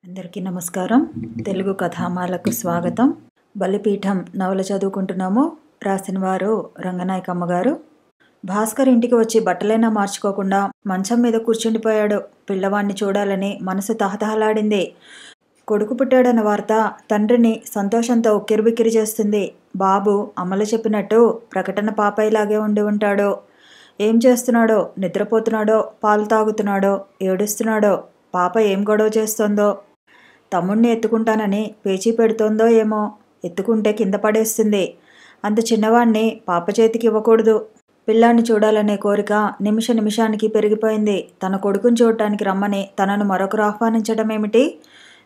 అందరికీ నమస్కారం. తెలుగు కథామాలకు స్వాగతం. బలిపీఠం నవల చదువుకుంటున్నాము. రాసిన వారు రంగనాయకమ్మ గారు. భాస్కర్ ఇంటికి వచ్చి బట్టలైనా మార్చుకోకుండా మంచం మీద కూర్చుండిపోయాడు. పిల్లవాణ్ణి చూడాలని మనసు తహతహలాడింది. కొడుకు పుట్టాడన్న వార్త తండ్రిని సంతోషంతో ఉక్కిరిబిక్కిరి చేస్తుంది. బాబు అమలు చెప్పినట్టు ప్రకటన పాపాయిలాగే ఉండి ఉంటాడు. ఏం చేస్తున్నాడో, నిద్రపోతున్నాడో, పాలు తాగుతున్నాడో, ఏడుస్తున్నాడో, పాప ఏం గొడవ చేస్తోందో, తమ్ముణ్ణి ఎత్తుకుంటానని పేచీ పెడుతోందో ఏమో, ఎత్తుకుంటే కింద పడేస్తుంది. అంత చిన్నవాణ్ణి పాప చేతికి ఇవ్వకూడదు. పిల్లాన్ని చూడాలనే కోరిక నిమిష నిమిషానికి పెరిగిపోయింది. తన కొడుకుని చూడటానికి రమ్మని తనను మరొకరు ఆహ్వానించడం ఏమిటి?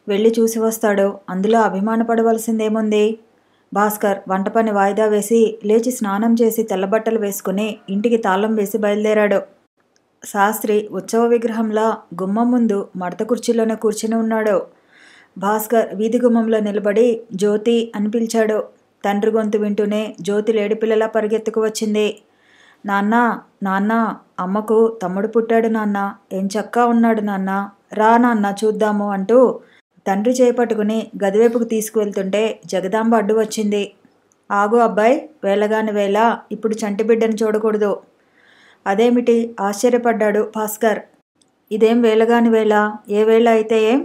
వెళ్ళి చూసి వస్తాడు. అందులో అభిమానపడవలసిందేముంది? భాస్కర్ వంట పని వాయిదా వేసి లేచి స్నానం చేసి తెల్లబట్టలు వేసుకుని ఇంటికి తాళం వేసి బయలుదేరాడు. శాస్త్రి ఉత్సవ విగ్రహంలా గుమ్మం ముందు మడత కుర్చీలోనే కూర్చుని ఉన్నాడు. భాస్కర్ వీధి గుమ్మంలో నిలబడి జ్యోతి అని పిలిచాడు. తండ్రి గొంతు వింటూనే జ్యోతి లేడిపిల్లలా పరిగెత్తుకు వచ్చింది. నాన్న, నాన్న, అమ్మకు తమ్ముడు పుట్టాడు నాన్న, ఏం చక్కా ఉన్నాడు నాన్న, రా నాన్న చూద్దాము అంటూ తండ్రి చేపట్టుకుని గదివైపుకు తీసుకువెళ్తుంటే జగదాంబ అడ్డు వచ్చింది. ఆగు అబ్బాయి, వేళగాని వేళ ఇప్పుడు చంటి బిడ్డను చూడకూడదు. అదేమిటి? ఆశ్చర్యపడ్డాడు భాస్కర్. ఇదేం వేళగాని వేళ? ఏ వేళ అయితే ఏం?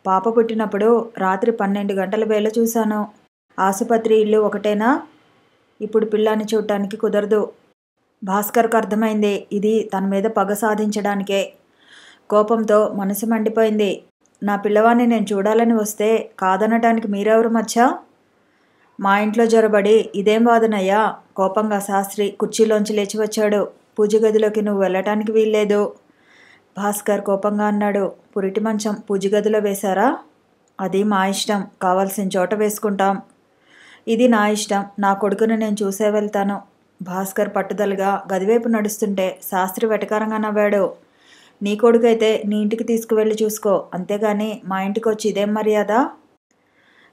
పాప పుట్టినప్పుడు రాత్రి 12 గంటల వేళ చూశాను. ఆసుపత్రి ఇల్లు ఒకటేనా? ఇప్పుడు పిల్లాన్ని చూడటానికి కుదరదు. భాస్కర్కు అర్థమైంది ఇది తన మీద పగ సాధించడానికే. కోపంతో మనసు మండిపోయింది. నా పిల్లవాన్ని నేను చూడాలని వస్తే కాదనటానికి మీరెవరు మచ్చా? మా ఇంట్లో జొరబడి ఇదేం వాదనయ్యా? కోపంగా శాస్త్రి కుర్చీలోంచి లేచి వచ్చాడు. పూజ గదిలోకి నువ్వు వెళ్ళటానికి వీల్లేదు. భాస్కర్ కోపంగా అన్నాడు. పురిటి మంచం పూజ గదిలో వేశారా? అది మా ఇష్టం, కావాల్సిన చోట వేసుకుంటాం. ఇది నా ఇష్టం, నా కొడుకుని నేను చూసే వెళ్తాను. భాస్కర్ పట్టుదలగా గదివైపు నడుస్తుంటే శాస్త్రి వెటకారంగా నవ్వాడు. నీ కొడుకైతే నీ ఇంటికి తీసుకువెళ్ళి చూసుకో, అంతేగాని మా ఇంటికి వచ్చి ఇదేం మర్యాద?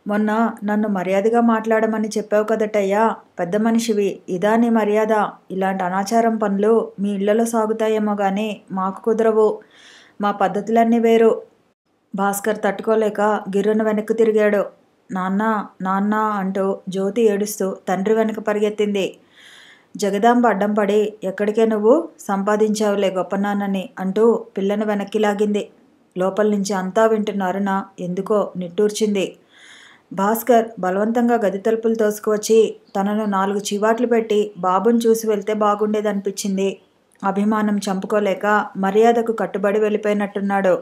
మొన్న నన్ను మర్యాదగా మాట్లాడమని చెప్పావు కదటయ్యా, పెద్ద మనిషివి, ఇదా నీ మర్యాద? ఇలాంటి అనాచారం పనులు మీ ఇళ్లలో సాగుతాయేమో కానీ మాకు కుదరవు. మా పద్ధతులన్నీ వేరు. భాస్కర్ తట్టుకోలేక గిర్రున వెనక్కు తిరిగాడు. నాన్న, నాన్న అంటూ జ్యోతి ఏడుస్తూ తండ్రి వెనక పరిగెత్తింది. జగదాంబ అడ్డం పడి ఎక్కడికే నువ్వు? సంపాదించావులే గొప్ప నాన్నని అంటూ పిల్లను వెనక్కి లాగింది. లోపల నుంచి అంతా వింటున్న అరుణ ఎందుకో నిట్టూర్చింది. భాస్కర్ బలవంతంగా గది తలుపులు తోసుకువచ్చి తనను 4 చీవాట్లు పెట్టి బాబుని చూసి వెళ్తే బాగుండేదనిపించింది. అభిమానం చంపుకోలేక మర్యాదకు కట్టుబడి వెళ్ళిపోయినట్టున్నాడు.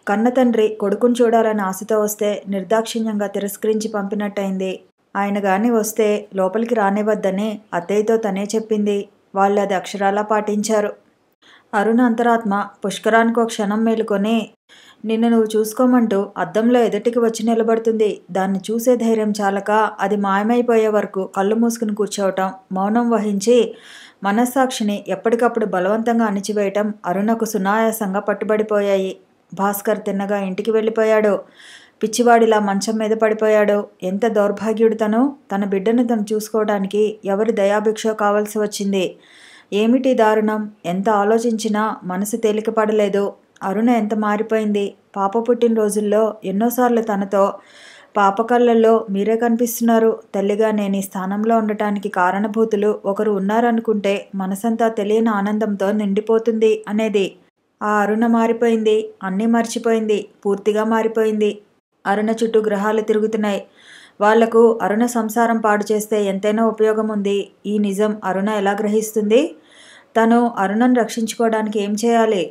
కన్న తండ్రి కొడుకుని చూడాలని ఆశతో వస్తే నిర్దాక్షిణ్యంగా తిరస్కరించి పంపినట్టయింది. ఆయన గాని వస్తే లోపలికి రానివద్దని అత్తయ్యతో తనే చెప్పింది. వాళ్ళు అది అక్షరాలా పాటించారు. అరుణ అంతరాత్మ పుష్కరానికి ఒక క్షణం మేలుకొని నిన్ను నువ్వు చూసుకోమంటూ అద్దంలో ఎదుటికి వచ్చి నిలబడుతుంది. దాన్ని చూసే ధైర్యం చాలక అది మాయమైపోయే వరకు కళ్ళు మూసుకుని కూర్చోవటం, మౌనం వహించి మనస్సాక్షిని ఎప్పటికప్పుడు బలవంతంగా అణిచివేయటం అరుణకు సునాయాసంగా పట్టుబడిపోయాయి. భాస్కర్ తిన్నగా ఇంటికి వెళ్ళిపోయాడు. పిచ్చివాడిలా మంచం మీద పడిపోయాడు. ఎంత దౌర్భాగ్యుడు తను! తన బిడ్డను తను చూసుకోవడానికి ఎవరి దయాభిక్ష కావలసి వచ్చింది. ఏమిటి దారుణం? ఎంత ఆలోచించినా మనసు తేలికపడలేదు. అరుణ ఎంత మారిపోయింది. పాప పుట్టినరోజుల్లో ఎన్నోసార్లు తనతో పాప కళ్ళల్లో మీరే కనిపిస్తున్నారు, తల్లిగా నేను ఈ స్థానంలో ఉండటానికి కారణభూతులు ఒకరు ఉన్నారనుకుంటే మనసంతా తెలియని ఆనందంతో నిండిపోతుంది అనేది. ఆ అరుణ మారిపోయింది. అన్నీ మర్చిపోయింది. పూర్తిగా మారిపోయింది. అరుణ చుట్టూ గ్రహాలు తిరుగుతున్నాయి. వాళ్లకు అరుణ సంసారం పాడు చేస్తే ఎంతైనా ఉపయోగం ఉంది. ఈ నిజం అరుణ ఎలా గ్రహిస్తుంది? తను అరుణను రక్షించుకోవడానికి ఏం చేయాలి?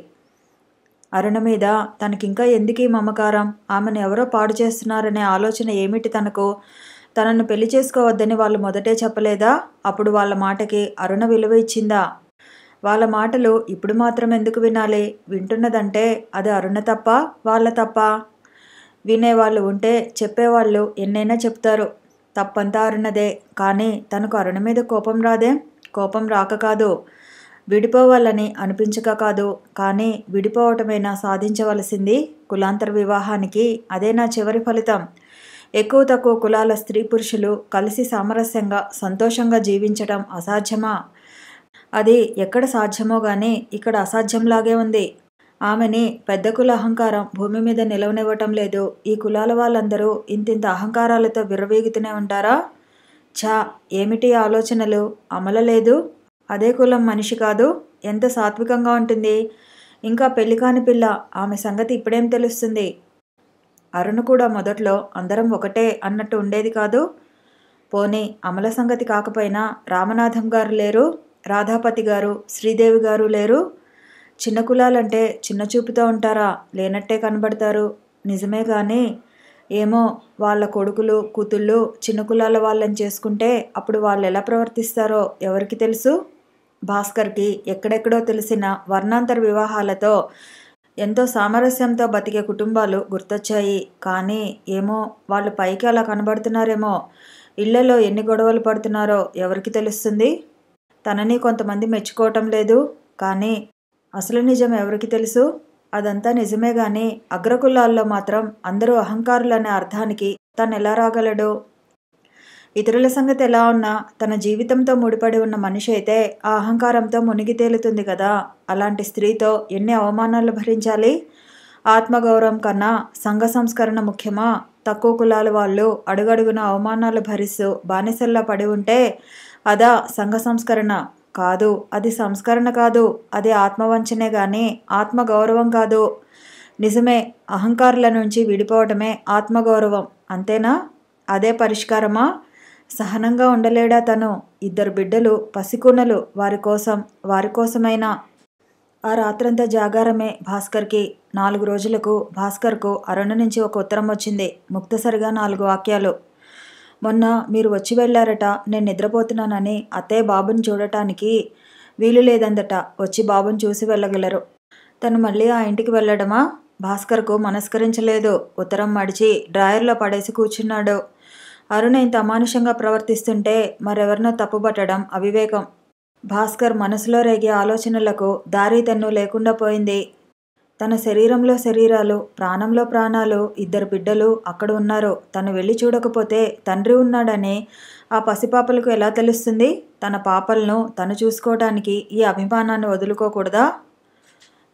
అరుణ మీద తనకింకా ఎందుకీ మమకారం? ఆమెను ఎవరో పాడు చేస్తున్నారనే ఆలోచన ఏమిటి తనకు? తనను పెళ్లి చేసుకోవద్దని వాళ్ళు మొదటే చెప్పలేదా? అప్పుడు వాళ్ళ మాటకి అరుణ విలువ ఇచ్చిందా? వాళ్ళ మాటలు ఇప్పుడు మాత్రం ఎందుకు వినాలి? వింటున్నదంటే అది అరుణ తప్ప, వాళ్ళ తప్ప? వినేవాళ్ళు ఉంటే చెప్పేవాళ్ళు ఎన్నైనా చెప్తారు. తప్పంతా అరుణదే. కానీ తనకు అరుణ మీద కోపం రాదే? కోపం రాక కాదు, విడిపోవాలని అనిపించక కాదు. కానీ విడిపోవటమైనా సాధించవలసింది. కులాంతర వివాహానికి అదే నా చివరి ఫలితం. ఎక్కువ తక్కువ కులాల స్త్రీ పురుషులు కలిసి సామరస్యంగా సంతోషంగా జీవించటం అసాధ్యమా? అది ఎక్కడ సాధ్యమో గానీ ఇక్కడ అసాధ్యంలాగే ఉంది. ఆమెని పెద్ద కుల అహంకారం భూమి మీద నిలవనివ్వటం లేదు. ఈ కులాల వాళ్ళందరూ ఇంతింత అహంకారాలతో విర్రవీగుతూనే ఉంటారా? ఛా! ఏమిటి ఆలోచనలు? అమలలేదు. అదే కులం మనిషి కాదు. ఎంత సాత్వికంగా ఉంటుంది. ఇంకా పెళ్లి కాని పిల్ల. ఆమె సంగతి ఇప్పుడేం తెలుస్తుంది? అరుణ కూడా మొదట్లో అందరం ఒకటే అన్నట్టు ఉండేది కాదు. పోనీ అమల సంగతి కాకపోయినా రామనాథం గారు లేరు, రాధాపతి గారు, శ్రీదేవి గారు లేరు. చిన్న కులాలంటే చిన్న చూపుతో ఉంటారా? లేనట్టే కనబడతారు. నిజమే కానీ ఏమో వాళ్ళ కొడుకులు కూతుళ్ళు చిన్న కులాల వాళ్ళని చేసుకుంటే అప్పుడు వాళ్ళు ఎలా ప్రవర్తిస్తారో ఎవరికి తెలుసు? భాస్కర్కి ఎక్కడెక్కడో తెలిసిన వర్ణాంతర వివాహాలతో ఎంతో సామరస్యంతో బతికే కుటుంబాలు గుర్తొచ్చాయి. కానీ ఏమో వాళ్ళు పైకి అలా కనబడుతున్నారేమో, ఇళ్లలో ఎన్ని గొడవలు పడుతున్నారో ఎవరికి తెలుస్తుంది? తనని కొంతమంది మెచ్చుకోవటం లేదు. కానీ అసలు నిజం ఎవరికి తెలుసు? అదంతా నిజమే గాని అగ్రకులాల్లో మాత్రం అందరూ అహంకారులనే అర్థానికి తను ఎలా రాగలడు? ఇతరుల సంగతి ఎలా ఉన్నా తన జీవితంతో ముడిపడి ఉన్న మనిషి అయితే ఆ అహంకారంతో మునిగి తేలుతుంది కదా. అలాంటి స్త్రీతో ఎన్ని అవమానాలు భరించాలి? ఆత్మగౌరవం కన్నా సంఘ సంస్కరణ ముఖ్యమా? తక్కువ కులాల వాళ్ళు అడుగడుగున అవమానాలు భరిస్తూ బానిసల్లా పడి ఉంటే అదా సంఘ సంస్కరణ? కాదు, అది సంస్కరణ కాదు. అది ఆత్మవంచనే గాని ఆత్మగౌరవం కాదు. నిజమే, అహంకారుల నుంచి విడిపోవటమే ఆత్మగౌరవం. అంతేనా? అదే పరిష్కారమా? సహనంగా ఉండలేడా తను? 2 బిడ్డలు పసికూనలు. వారి కోసమైనా. ఆ రాత్రంతా జాగారమే భాస్కర్కి. 4 రోజులకు భాస్కర్కు అరుణ నుంచి ఒక ఉత్తరం వచ్చింది. ముక్తసరిగా 4 వాక్యాలు. మొన్న మీరు వచ్చి వెళ్ళారట. నేను నిద్రపోతున్నానని అత్తయ్య బాబుని చూడటానికి వీలు లేదందట. వచ్చి బాబుని చూసి వెళ్ళగలరు. తను మళ్ళీ ఆ ఇంటికి వెళ్ళడమా? భాస్కర్కు మనస్కరించలేదు. ఉత్తరం మడిచి డ్రాయర్లో పడేసి కూర్చున్నాడు. అరుణ ఇంత అమానుషంగా ప్రవర్తిస్తుంటే మరెవరినో తప్పుబట్టడం అవివేకం. భాస్కర్ మనసులో రేగే ఆలోచనలకు దారి తెన్ను లేకుండా పోయింది. తన శరీరంలో శరీరాలు, ప్రాణంలో ప్రాణాలు 2 బిడ్డలు అక్కడ ఉన్నారు. తను వెళ్ళి చూడకపోతే తండ్రి ఉన్నాడని ఆ పసిపాపలకు ఎలా తెలుస్తుంది? తన పాపలను తను చూసుకోవటానికి ఈ అభిమానాన్ని వదులుకోకూడదా?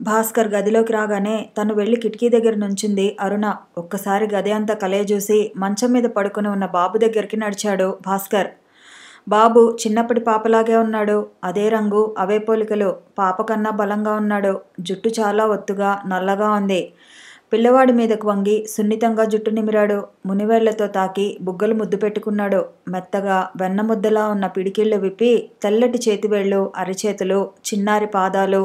భాస్కర్ గదిలోకి రాగానే తను వెళ్ళి కిటికీ దగ్గర నుంచుంది అరుణ. ఒక్కసారి గది అంతా కలయజూసి మంచం మీద పడుకుని ఉన్న బాబు దగ్గరికి నడిచాడు భాస్కర్. బాబు చిన్నప్పటి పాపలాగే ఉన్నాడు. అదే రంగు, అవే పోలికలు. పాప కన్నా బలంగా ఉన్నాడు. జుట్టు చాలా ఒత్తుగా నల్లగా ఉంది. పిల్లవాడి మీదకు వంగి సున్నితంగా జుట్టు నిమిరాడు. మునివేళ్లతో తాకి బుగ్గలు ముద్దు పెట్టుకున్నాడు. మెత్తగా వెన్న ముద్దలా ఉన్న పిడికిళ్ళు విప్పి తెల్లటి చేతివేళ్లు, అరిచేతులు, చిన్నారి పాదాలు,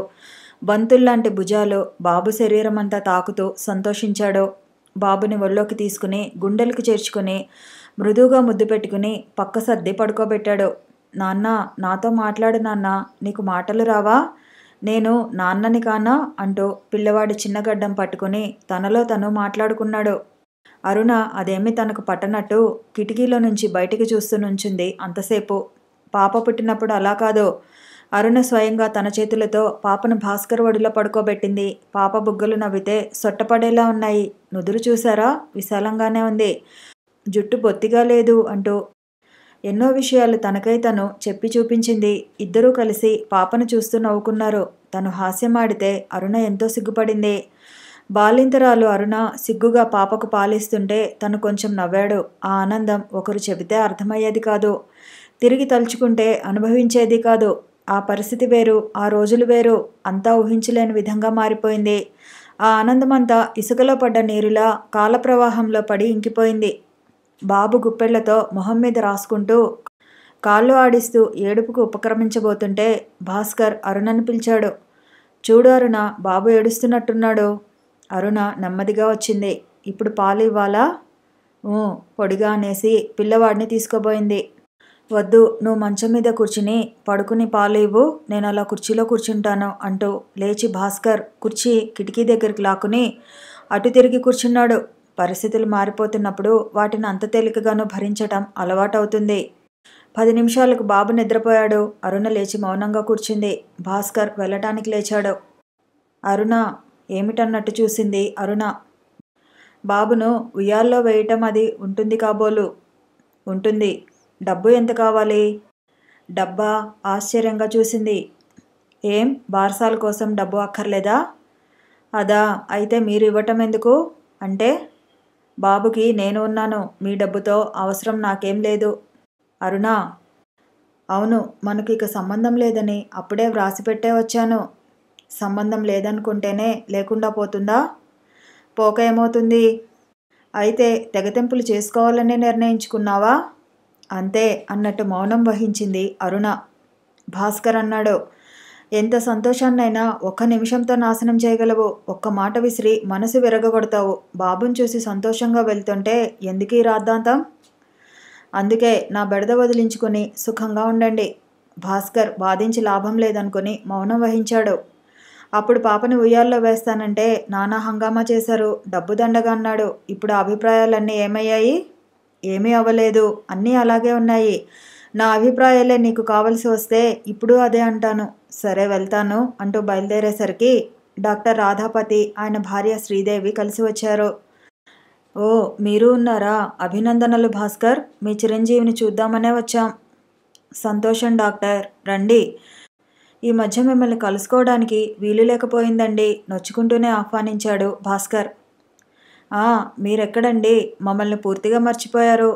బంతుల్లాంటి భుజాలు బాబు శరీరమంతా తాకుతూ సంతోషించాడు. బాబుని ఒళ్ళోకి తీసుకుని గుండెలకు చేర్చుకుని మృదువుగా ముద్దు పెట్టుకుని పక్క సర్ది పడుకోబెట్టాడు. నాన్న, నాతో మాట్లాడు నాన్న. నీకు మాటలు రావా? నేను నాన్నని కానా అంటూ పిల్లవాడి చిన్నగడ్డం పట్టుకుని తనలో తను మాట్లాడుకున్నాడు. అరుణ అదేమీ తనకు పట్టనట్టు కిటికీలో నుంచి బయటికి చూస్తూ నుంచుంది అంతసేపు. పాప పుట్టినప్పుడు అలా కాదు. అరుణ స్వయంగా తన చేతులతో పాపను భాస్కర్ ఒడిలో పడుకోబెట్టింది. పాప బుగ్గలు నవ్వితే సొట్టపడేలా ఉన్నాయి. నుదురు చూసారా? విశాలంగానే ఉంది. జుట్టు బొత్తిగా లేదు అంటూ ఎన్నో విషయాలు తనకై తను చెప్పి చూపించింది. 2 కలిసి పాపను చూస్తూ నవ్వుకున్నారు. తను హాస్యమాడితే అరుణ ఎంతో సిగ్గుపడింది. బాలింతరాలు అరుణ సిగ్గుగా పాపకు పాలిస్తుంటే తను కొంచెం నవ్వాడు. ఆ ఆనందం ఒకరు చెబితే అర్థమయ్యేది కాదు. తిరిగి తలుచుకుంటే అనుభవించేది కాదు. ఆ పరిస్థితి వేరు, ఆ రోజులు వేరు. అంతా ఊహించలేని విధంగా మారిపోయింది. ఆ ఆనందమంతా ఇసుకలో పడ్డ నీరులా కాలప్రవాహంలో పడి ఇంకిపోయింది. బాబు గుప్పెళ్లతో మొహం మీద రాసుకుంటూ కాళ్ళు ఆడిస్తూ ఏడుపుకు ఉపక్రమించబోతుంటే భాస్కర్ అరుణని పిలిచాడు. చూడు అరుణ, బాబు ఏడుస్తున్నట్టున్నాడు. అరుణ నెమ్మదిగా వచ్చింది. ఇప్పుడు పాలు ఇవ్వాలా? పొడిగా అనేసి పిల్లవాడిని తీసుకోబోయింది. వద్దు, నువ్వు మంచం మీద కూర్చుని పడుకుని పాలు ఇవ్వు, నేను అలా కుర్చీలో కూర్చుంటాను అంటూ లేచి భాస్కర్ కుర్చీ కిటికీ దగ్గరికి లాక్కుని అటు తిరిగి కూర్చున్నాడు. పరిస్థితులు మారిపోతున్నప్పుడు వాటిని అంత తేలికగానూ భరించటం అలవాటవుతుంది. 10 నిమిషాలకు బాబు నిద్రపోయాడు. అరుణ లేచి మౌనంగా కూర్చుంది. భాస్కర్ వెళ్ళటానికి లేచాడు. అరుణ ఏమిటన్నట్టు చూసింది అరుణ. బాబును ఉయ్యాల్లో వేయటం అది ఉంటుంది కాబోలు. ఉంటుంది. డబ్బు ఎంత కావాలి? డబ్బా? ఆశ్చర్యంగా చూసింది. ఏం బార్సాల కోసం డబ్బు అక్కర్లేదా? అదా, అయితే మీరు ఇవ్వటం ఎందుకు? అంటే బాబుకి నేను ఉన్నాను, మీ డబ్బుతో అవసరం నాకేం లేదు. అరుణ, అవును, మనకు ఇక సంబంధం లేదని అప్పుడే వ్రాసిపెట్టే వచ్చాను. సంబంధం లేదనుకుంటేనే లేకుండా పోతుందా? పోక ఏమవుతుంది? అయితే తెగతెంపులు చేసుకోవాలని నిర్ణయించుకున్నావా? అంతే అన్నట్టు మౌనం వహించింది అరుణ. భాస్కర్ అన్నాడు, ఎంత సంతోషాన్నైనా ఒక్క నిమిషంతో నాశనం చేయగలవు. ఒక్క మాట విసిరి మనసు విరగగొడతావు. బాబుని చూసి సంతోషంగా వెళ్తుంటే ఎందుకీ రాద్ధాంతం? అందుకే నా బెడద వదిలించుకుని సుఖంగా ఉండండి. భాస్కర్ వాదించి లాభం లేదనుకుని మౌనం వహించాడు. అప్పుడు పాపని ఉయ్యాల్లో వేస్తానంటే నానా హంగామా చేశారు. డబ్బు దండగా అన్నాడు. ఇప్పుడు ఆ అభిప్రాయాలన్నీ ఏమయ్యాయి? ఏమీ అవ్వలేదు, అన్నీ అలాగే ఉన్నాయి. నా అభిప్రాయాలే నీకు కావలసి వస్తే ఇప్పుడు అదే అంటాను. సరే వెళ్తాను అంటూ బయలుదేరేసరికి డాక్టర్ రాధాపతి, ఆయన భార్య శ్రీదేవి కలిసి వచ్చారు. ఓ, మీరు ఉన్నారా? అభినందనలు భాస్కర్, మీ చిరంజీవిని చూద్దామనే వచ్చాం. సంతోషం డాక్టర్, రండి. ఈ మధ్య మిమ్మల్ని కలుసుకోవడానికి వీలు లేకపోయిందండి, నొచ్చుకుంటూనే ఆహ్వానించాడు భాస్కర్. మీరెక్కడండి? మమ్మల్ని పూర్తిగా మర్చిపోయారు.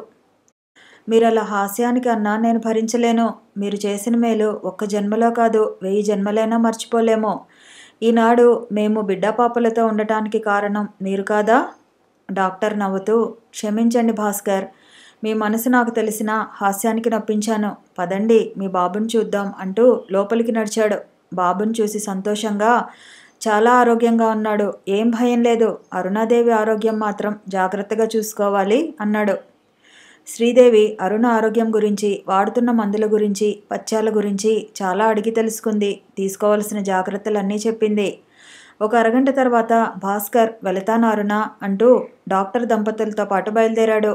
మీరలా హాస్యానికి అన్నా నేను భరించలేను. మీరు చేసిన మేలు ఒక్క జన్మలో కాదు, 1000 జన్మలైనా మర్చిపోలేము. ఈనాడు మేము బిడ్డాపాపలతో ఉండటానికి కారణం మీరు కాదా? డాక్టర్ నవ్వుతూ, క్షమించండి భాస్కర్, మీ మనసు నాకు తెలిసిన హాస్యానికి నొప్పించాను. పదండి మీ బాబుని చూద్దాం అంటూ లోపలికి నడిచాడు. బాబుని చూసి సంతోషంగా, చాలా ఆరోగ్యంగా ఉన్నాడు, ఏం భయం లేదు. అరుణాదేవి ఆరోగ్యం మాత్రం జాగ్రత్తగా చూసుకోవాలి అన్నాడు. శ్రీదేవి అరుణ ఆరోగ్యం గురించి, వాడుతున్న మందుల గురించి, పథ్యాల గురించి చాలా అడిగి తెలుసుకుంది. తీసుకోవాల్సిన జాగ్రత్తలన్నీ చెప్పింది. ఒక అరగంట తర్వాత భాస్కర్ వెళతాను అరుణ అంటూ డాక్టర్ దంపతులతో పాటు బయలుదేరాడు.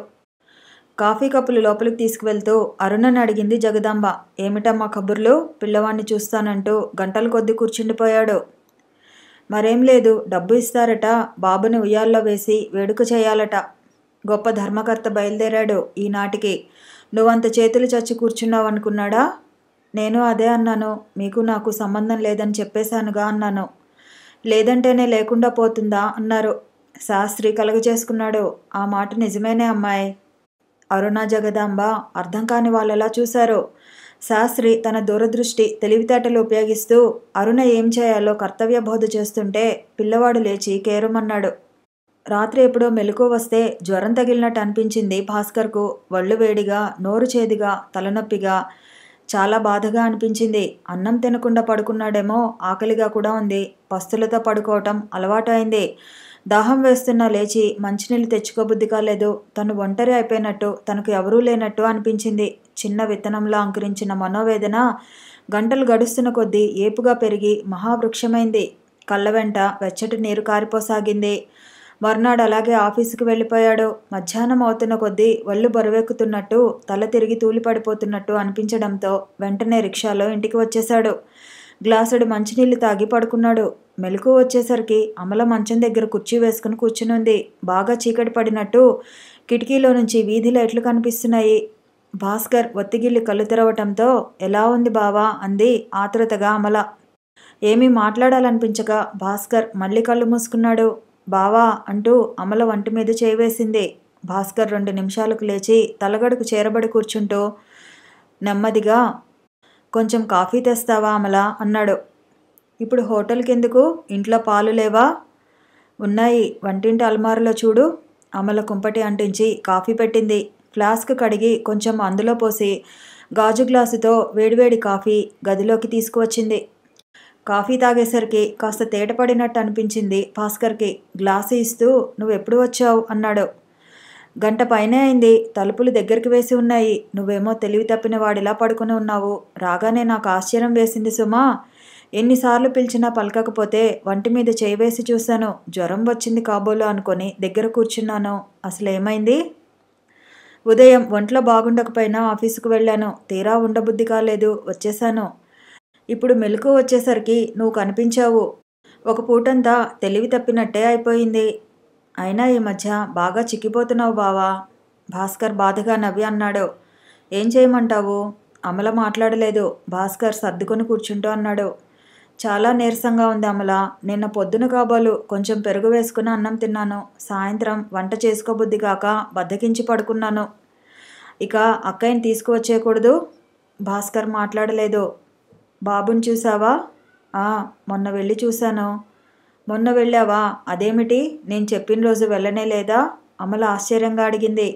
కాఫీ కప్పులు లోపలికి తీసుకువెళ్తూ అరుణని అడిగింది జగదాంబ. ఏమిటమ్మా కబుర్లు? పిల్లవాణ్ణి చూస్తానంటూ గంటల కొద్దీ కూర్చుండిపోయాడు. మరేం లేదు, డబ్బు ఇస్తారట, బాబుని ఉయ్యాల్లో వేసి వేడుక చేయాలట. గొప్ప ధర్మకర్త బయలుదేరాడు ఈనాటికి. నువ్వంత చేతులు చచ్చి కూర్చున్నావు అనుకున్నాడా? నేను అదే అన్నాను. మీకు నాకు సంబంధం లేదని చెప్పేశానుగా అన్నాను. లేదంటేనే లేకుండా పోతుందా అన్నారు. శాస్త్రి కలుగజేసుకున్నాడు. ఆ మాట నిజమేనే అమ్మాయి. అరుణ జగదాంబ అర్థం కాని వాళ్ళలా చూశారు. శాస్త్రి తన దూరదృష్టి తెలివితేటలు ఉపయోగిస్తూ అరుణ ఏం చేయాలో కర్తవ్య బోధ చేస్తుంటే పిల్లవాడు లేచి కేరుమన్నాడు. రాత్రి ఎప్పుడో మెలకువ వస్తే జ్వరం తగిలినట్టు అనిపించింది భాస్కర్కు. ఒళ్ళు వేడిగా, నోరు చేదుగా, తలనొప్పిగా, చాలా బాధగా అనిపించింది. అన్నం తినకుండా పడుకున్నాడేమో, ఆకలిగా కూడా ఉంది. పస్తులతో పడుకోవటం అలవాటు అయింది. దాహం వేస్తున్నా లేచి మంచినీళ్ళు తెచ్చుకోబుద్ధి కాలేదు. తను ఒంటరి అయిపోయినట్టు, తనకు ఎవరూ లేనట్టు అనిపించింది. చిన్న విత్తనంలా అంకురించిన మనోవేదన గంటలు గడుస్తున్న కొద్దీ ఏపుగా పెరిగి మహావృక్షమైంది. కళ్ళ వెంట వెచ్చటి నీరు కారిపోసాగింది. మర్నాడు అలాగే ఆఫీసుకు వెళ్ళిపోయాడు. మధ్యాహ్నం అవుతున్న కొద్దీ ఒళ్ళు బరువెక్కుతున్నట్టు, తల తిరిగి తూలిపడిపోతున్నట్టు అనిపించడంతో వెంటనే రిక్షాలో ఇంటికి వచ్చేశాడు. గ్లాసుడు మంచినీళ్ళు తాగి పడుకున్నాడు. మెలకువ వచ్చేసరికి అమల మంచం దగ్గర కుర్చీ వేసుకుని కూర్చునుంది. బాగా చీకటి పడినట్టు కిటికీలో నుంచి వీధి లైట్లు కనిపిస్తున్నాయి. భాస్కర్ ఒత్తిగిల్లి కళ్ళు తెరవటంతో ఎలా ఉంది బావా అంది ఆతృతగా అమల. ఏమీ మాట్లాడాలనిపించక భాస్కర్ మళ్ళీ కళ్ళు మూసుకున్నాడు. బావా అంటూ అమల వంటి మీద చేయివేసింది. భాస్కర్ 2 నిమిషాలకు లేచి తలగడుకు చేరబడి కూర్చుంటూ నెమ్మదిగా, కొంచెం కాఫీ తెస్తావా అమల అన్నాడు. ఇప్పుడు హోటల్కి ఎందుకు? ఇంట్లో పాలు లేవా? ఉన్నాయి, వంటింటి అల్మారులో చూడు. అమల కుంపటి అంటించి కాఫీ పెట్టింది. ఫ్లాస్క్ కడిగి కొంచెం అందులో పోసి గాజు గ్లాసుతో వేడివేడి కాఫీ గదిలోకి తీసుకువచ్చింది. కాఫీ తాగేసరికి కాస్త తేటపడినట్టు అనిపించింది భాస్కర్కి. గ్లాసు ఇస్తూ నువ్వెప్పుడు వచ్చావు అన్నాడు. గంట పైనే అయింది. తలుపులు దగ్గరికి వేసి ఉన్నాయి. నువ్వేమో తెలివి తప్పిన వాడిలా పడుకుని ఉన్నావు. రాగానే నాకు ఆశ్చర్యం వేసింది సుమా. ఎన్నిసార్లు పిలిచినా పలకకపోతే వంటి మీద చేయి వేసి చూశాను. జ్వరం వచ్చింది కాబోలు అనుకొని దగ్గర కూర్చున్నాను. అసలేమైంది? ఉదయం ఒంట్లో బాగుండకపోయినా ఆఫీసుకు వెళ్ళాను. తీరా ఉండబుద్ధి కాలేదు, వచ్చేశాను. ఇప్పుడు మెలకు వచ్చేసరికి నువ్వు కనిపించావు. ఒక పూటంతా తెలివి తప్పినట్టే అయిపోయింది. అయినా ఈ మధ్య బాగా చిక్కిపోతున్నావు బావా. భాస్కర్ బాధగా నవ్వి అన్నాడు. ఏం చేయమంటావు? అమల మాట్లాడలేదు. భాస్కర్ సర్దుకొని కూర్చుంటూ అన్నాడు. చాలా నీరసంగా ఉంది అమల. నిన్న పొద్దున కాబోలు కొంచెం పెరుగు వేసుకుని అన్నం తిన్నాను. సాయంత్రం వంట చేసుకోబుద్ధి కాక బద్దకించి పడుకున్నాను. ఇక అక్కయ్యని తీసుకువచ్చేయకూడదు? భాస్కర్ మాట్లాడలేదు. బాబుని చూసావా? మొన్న వెళ్ళి చూశాను. మొన్న వెళ్ళావా? అదేమిటి, నేను చెప్పిన రోజు వెళ్ళనే లేదా? అమల ఆశ్చర్యంగా అడిగింది.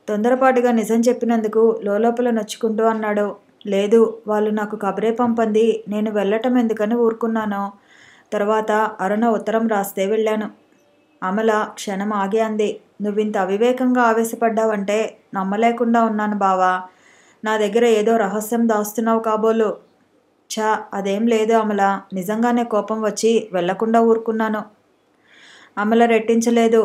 తొందరపాటుగా నిజం చెప్పినందుకు లోలోపల నొచ్చుకుంటూ అన్నాడు. లేదు, వాళ్ళు నాకు కబరే పంపంది. నేను వెళ్ళటం ఎందుకని ఊరుకున్నాను. తర్వాత అరుణ ఉత్తరం రాస్తే వెళ్ళాను. అమల క్షణం ఆగి అంది. నువ్వింత అవివేకంగా ఆవేశపడ్డావంటే నమ్మలేకుండా ఉన్నాను బావా. నా దగ్గర ఏదో రహస్యం దాస్తున్నావు కాబోలు. అదేం లేదు అమల. నిజంగానే కోపం వచ్చి వెళ్లకుండా ఊరుకున్నాను. అమల రెట్టించలేదు.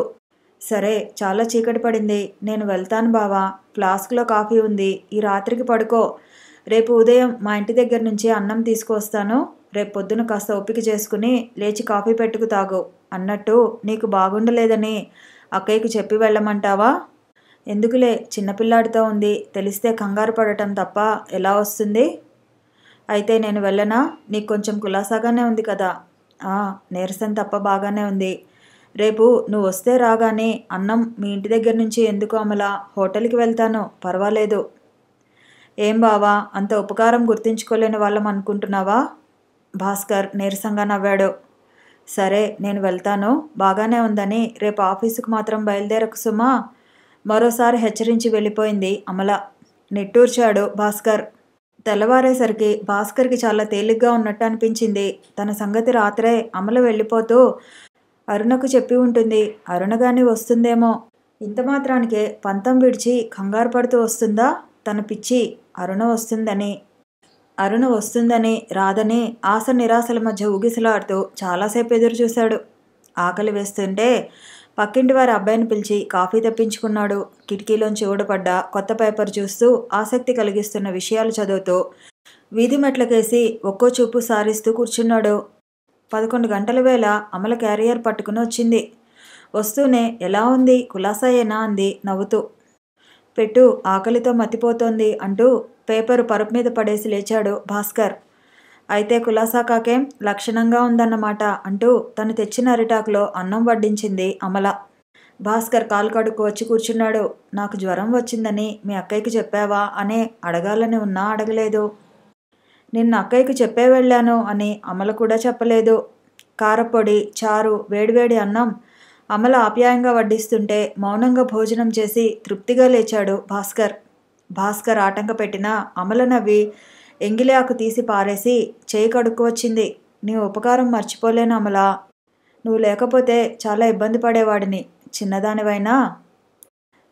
సరే, చాలా చీకటి పడింది. నేను వెళ్తాను బావా. ఫ్లాస్క్లో కాఫీ ఉంది. ఈ రాత్రికి పడుకో. రేపు ఉదయం మా ఇంటి దగ్గర నుంచి అన్నం తీసుకువస్తాను. రేపు పొద్దున కాస్త ఓపిక చేసుకుని లేచి కాఫీ పెట్టుకు తాగు. అన్నట్టు నీకు బాగుండలేదని అక్కయ్యకు చెప్పి వెళ్ళమంటావా? ఎందుకులే, చిన్నపిల్లాడితో ఉంది. తెలిస్తే కంగారు పడటం తప్ప ఎలా వస్తుంది? అయితే నేను వెళ్ళనా? నీకు కొంచెం కులాసాగానే ఉంది కదా? నీరసం తప్ప బాగానే ఉంది. రేపు నువ్వు వస్తే రాగానే అన్నం మీ ఇంటి దగ్గర నుంచి ఎందుకు అమల? హోటల్కి వెళ్తాను, పర్వాలేదు. ఏం బావా, అంత ఉపకారం గుర్తించుకోలేని వాళ్ళం అనుకుంటున్నావా? భాస్కర్ నీరసంగా నవ్వాడు. సరే, నేను వెళ్తాను. బాగానే ఉందని రేపు ఆఫీసుకు మాత్రం బయలుదేరకు సుమా. మరోసారి హెచ్చరించి వెళ్ళిపోయింది అమల. నిట్టూర్చాడు భాస్కర్. తెల్లవారేసరికి భాస్కర్కి చాలా తేలిగ్గా ఉన్నట్టు అనిపించింది. తన సంగతి రాత్రే అమల వెళ్ళిపోతూ అరుణకు చెప్పి ఉంటుంది. అరుణగాని వస్తుందేమో. ఇంత మాత్రానికే పంతం విడిచి కంగారు పడుతూ వస్తుందా? తన పిచ్చి. అరుణ వస్తుందని రాదని ఆశ నిరాశల మధ్య ఊగిసలాడుతూ చాలాసేపు ఎదురు చూశాడు. ఆకలి వేస్తుంటే పక్కింటి వారి అబ్బాయిని పిలిచి కాఫీ తెప్పించుకున్నాడు. కిటికీలోంచి ఊడపడ్డ కొత్త పేపర్ చూస్తూ ఆసక్తి కలిగిస్తున్న విషయాలు చదువుతూ వీధి మెట్లకేసి ఒక్కో చూపు సారిస్తూ కూర్చున్నాడు. 11 గంటల వేళ అమల క్యారియర్ పట్టుకుని వచ్చింది. వస్తూనే ఎలా ఉంది, కులాసాయేనా అంది నవ్వుతూ. పెట్టు, ఆకలితో మతిపోతోంది అంటూ పేపరు పరుపు మీద పడేసి లేచాడు భాస్కర్. అయితే కులాసా కాకేం, లక్షణంగా ఉందన్నమాట అంటూ తను తెచ్చిన అరిటాకులో అన్నం వడ్డించింది అమల. భాస్కర్ కాలు కడుక్కు వచ్చి కూర్చున్నాడు. నాకు జ్వరం వచ్చిందని మీ అక్కయ్యకి చెప్పావా అనే అడగాలని ఉన్నా అడగలేదు. నిన్న అక్కయ్యకి చెప్పే వెళ్ళాను అని అమల కూడా చెప్పలేదు. కారపొడి, చారు, వేడివేడి అన్నం అమల ఆప్యాయంగా వడ్డిస్తుంటే మౌనంగా భోజనం చేసి తృప్తిగా లేచాడు భాస్కర్ ఆటంక పెట్టినా అమల నవ్వి ఎంగిలి ఆకు తీసి పారేసి చేయి కడుక్కు వచ్చింది. నీ ఉపకారం మర్చిపోలేను అమల. నువ్వు లేకపోతే చాలా ఇబ్బంది పడేవాడిని. చిన్నదానివైనా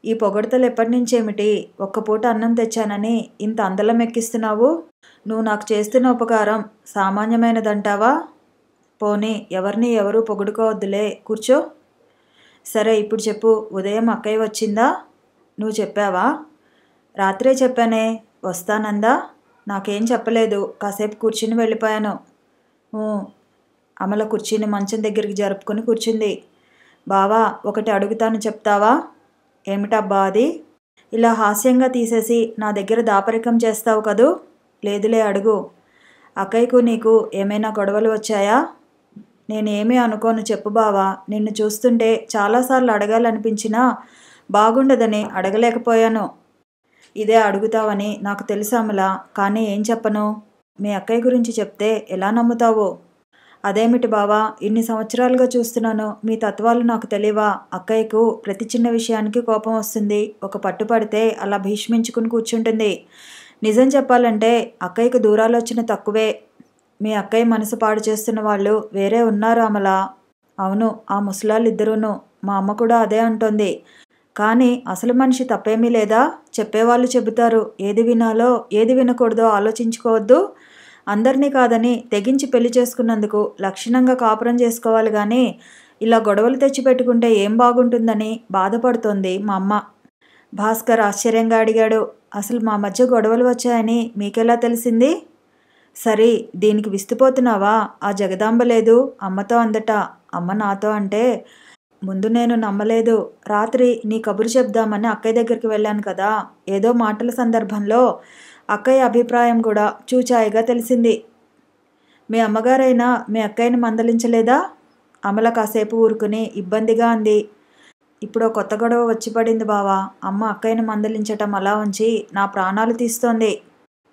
ఈ పొగడతలు ఎప్పటినుంచేమిటి? ఒక్క పూట అన్నం తెచ్చానని ఇంత అందలం ఎక్కిస్తున్నావు? నువ్వు నాకు చేస్తున్న ఉపకారం సామాన్యమైనదంటావా? పోనీ ఎవరిని ఎవరూ పొగుడుకోవద్దులే, కూర్చో. సరే, ఇప్పుడు చెప్పు. ఉదయం అక్కయ్య వచ్చిందా? నువ్వు చెప్పావా? రాత్రే చెప్పానే. వస్తానందా? నాకేం చెప్పలేదు. కాసేపు కూర్చుని వెళ్ళిపోయాను. అమల కుర్చీని మంచం దగ్గరికి జరుపుకొని కూర్చుంది. బావా, ఒకటి అడుగుతాను, చెప్తావా? ఏమిటబ్బా అది? ఇలా హాస్యంగా తీసేసి నా దగ్గర దాపరికం చేస్తావు కదూ? లేదులే, అడుగు. అక్కయ్యకు నీకు ఏమైనా గొడవలు వచ్చాయా? నేనేమీ అనుకోను, చెప్పు బావా. నిన్ను చూస్తుంటే చాలాసార్లు అడగాలనిపించినా బాగుండదని అడగలేకపోయాను. ఇదే అడుగుతావని నాకు తెలుసు అమల. కానీ ఏం చెప్పను? మీ అక్కయ్య గురించి చెప్తే ఎలా నమ్ముతావు? అదేమిటి బావా, ఇన్ని సంవత్సరాలుగా చూస్తున్నాను. మీ తత్వాలు నాకు తెలియవా? అక్కయ్యకు ప్రతి చిన్న విషయానికి కోపం వస్తుంది. ఒక పట్టుపడితే అలా భీష్మించుకుని కూర్చుంటుంది. నిజం చెప్పాలంటే అక్కయ్యకు దూరాలోచన తక్కువే. మీ అక్కయ్య మనసు పాడు చేస్తున్న వాళ్ళు వేరే ఉన్నారు అమల. అవును, ఆ ముసలాళ్ళిద్దరూను. మా అమ్మ కూడా అదే అంటోంది. కానీ అసలు మనిషి తప్పేమీ లేదా? చెప్పేవాళ్ళు చెబుతారు. ఏది వినాలో ఏది వినకూడదో ఆలోచించుకోవద్దు. అందరినీ కాదని తెగించి పెళ్లి చేసుకున్నందుకు లక్షణంగా కాపురం చేసుకోవాలి కానీ ఇలా గొడవలు తెచ్చిపెట్టుకుంటే ఏం బాగుంటుందని బాధపడుతోంది మా అమ్మ. భాస్కర్ ఆశ్చర్యంగా అడిగాడు. అసలు మా మధ్య గొడవలు వచ్చాయని మీకెలా తెలిసింది? సరే, దీనికి విస్తుపోతున్నావా? ఆ జగదాంబ లేదు, అమ్మతో అందట. అమ్మ నాతో అంటే ముందు నేను నమ్మలేదు. రాత్రి నీ కబురు చెప్దామని అక్కయ్య దగ్గరికి వెళ్ళాను కదా. ఏదో మాటల సందర్భంలో అక్కయ్య అభిప్రాయం కూడా చూచాయిగా తెలిసింది. మీ అమ్మగారైనా మీ అక్కయ్యని మందలించలేదా? అమల కాసేపు ఊరుకుని ఇబ్బందిగా అంది. ఇప్పుడు కొత్త గొడవ వచ్చి పడింది బావా. అమ్మ అక్కయ్యని మందలించటం అలా ఉంచి నా ప్రాణాలు తీస్తోంది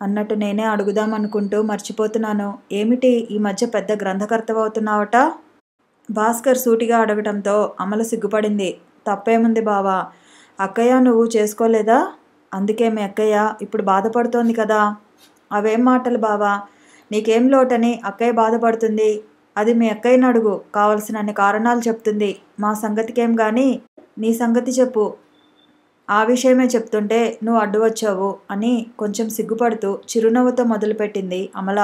అన్నట్టు నేనే అడుగుదామనుకుంటూ మర్చిపోతున్నాను. ఏమిటి ఈ మధ్య పెద్ద గ్రంథకర్తవవుతున్నావట? భాస్కర్ సూటిగా అడగటంతో అమల సిగ్గుపడింది. తప్పేముంది బావా, అక్కయ్య నువ్వు చేసుకోలేదా? అందుకే మీ అక్కయ్య ఇప్పుడు బాధపడుతోంది కదా. అవేం మాటలు బావా, నీకేం లోటని అక్కయ్య బాధపడుతుంది? అది మీ అక్కయ్యని అడుగు, కావలసినన్ని కారణాలు చెప్తుంది. మా సంగతికేం గాని నీ సంగతి చెప్పు. ఆ విషయమే చెప్తుంటే నువ్వు అడ్డు వచ్చావు అని కొంచెం సిగ్గుపడుతూ చిరునవ్వుతో మొదలుపెట్టింది అమల.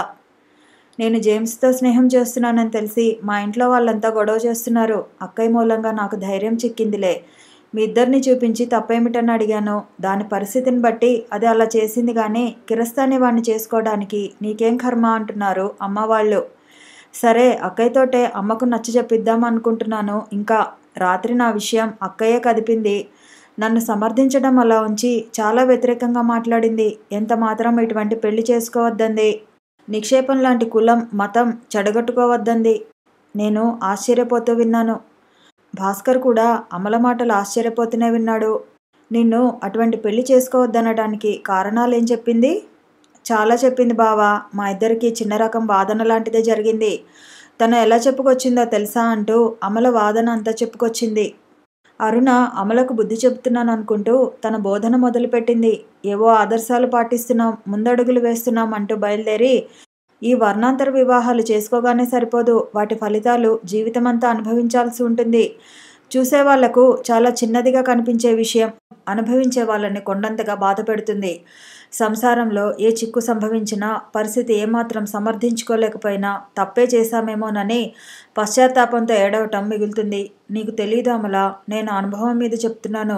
నేను జేమ్స్తో స్నేహం చేస్తున్నానని తెలిసి మా ఇంట్లో వాళ్ళంతా గొడవ చేస్తున్నారు. అక్కయ్య మూలంగా నాకు ధైర్యం చిక్కిందిలే. మీ ఇద్దరిని చూపించి తప్పేమిటని అడిగాను. దాని పరిస్థితిని బట్టి అది అలా చేసింది కానీ కిరస్తాని వాణ్ణి చేసుకోవడానికి నీకేం కర్మ అంటున్నారు అమ్మ వాళ్ళు. సరే, అక్కయ్యతోటే అమ్మకు నచ్చ చెప్పిద్దాం అనుకుంటున్నాను. ఇంకా రాత్రి నా విషయం అక్కయ్యే కదిపింది. నన్ను సమర్థించడం అలా ఉంచి చాలా వ్యతిరేకంగా మాట్లాడింది. ఎంత మాత్రం ఇటువంటి పెళ్లి చేసుకోవద్దంది. నిక్షేపం లాంటి కులం మతం చెడగొట్టుకోవద్దంది. నేను ఆశ్చర్యపోతూ విన్నాను. భాస్కర్ కూడా అమల మాటలు ఆశ్చర్యపోతూనే విన్నాడు. నిన్ను అటువంటి పెళ్లి చేసుకోవద్దనడానికి కారణాలేం చెప్పింది? చాలా చెప్పింది బావా. మా ఇద్దరికి చిన్న రకం వాదన లాంటిదే జరిగింది. తను ఎలా చెప్పుకొచ్చిందో తెలుసా అంటూ అమల వాదన అంతా చెప్పుకొచ్చింది. అరుణ అమలకు బుద్ధి చెబుతున్నాను అనుకుంటూ తన బోధన మొదలుపెట్టింది. ఏవో ఆదర్శాలు పాటిస్తున్నాం, ముందడుగులు వేస్తున్నాం అంటూ బయలుదేరి ఈ వర్ణాంతర వివాహాలు చేసుకోగానే సరిపోదు. వాటి ఫలితాలు జీవితమంతా అనుభవించాల్సి ఉంటుంది. చూసేవాళ్లకు చాలా చిన్నదిగా కనిపించే విషయం అనుభవించే వాళ్ళని కొండంతగా బాధ పెడుతుంది. సంసారంలో ఏ చిక్కు సంభవించినా పరిస్థితి ఏమాత్రం సమర్థించుకోలేకపోయినా తప్పే చేశామేమోనని పశ్చాత్తాపంతో ఏడవటం మిగులుతుంది. నీకు తెలీదు అమల, నేను అనుభవం మీద చెప్తున్నాను.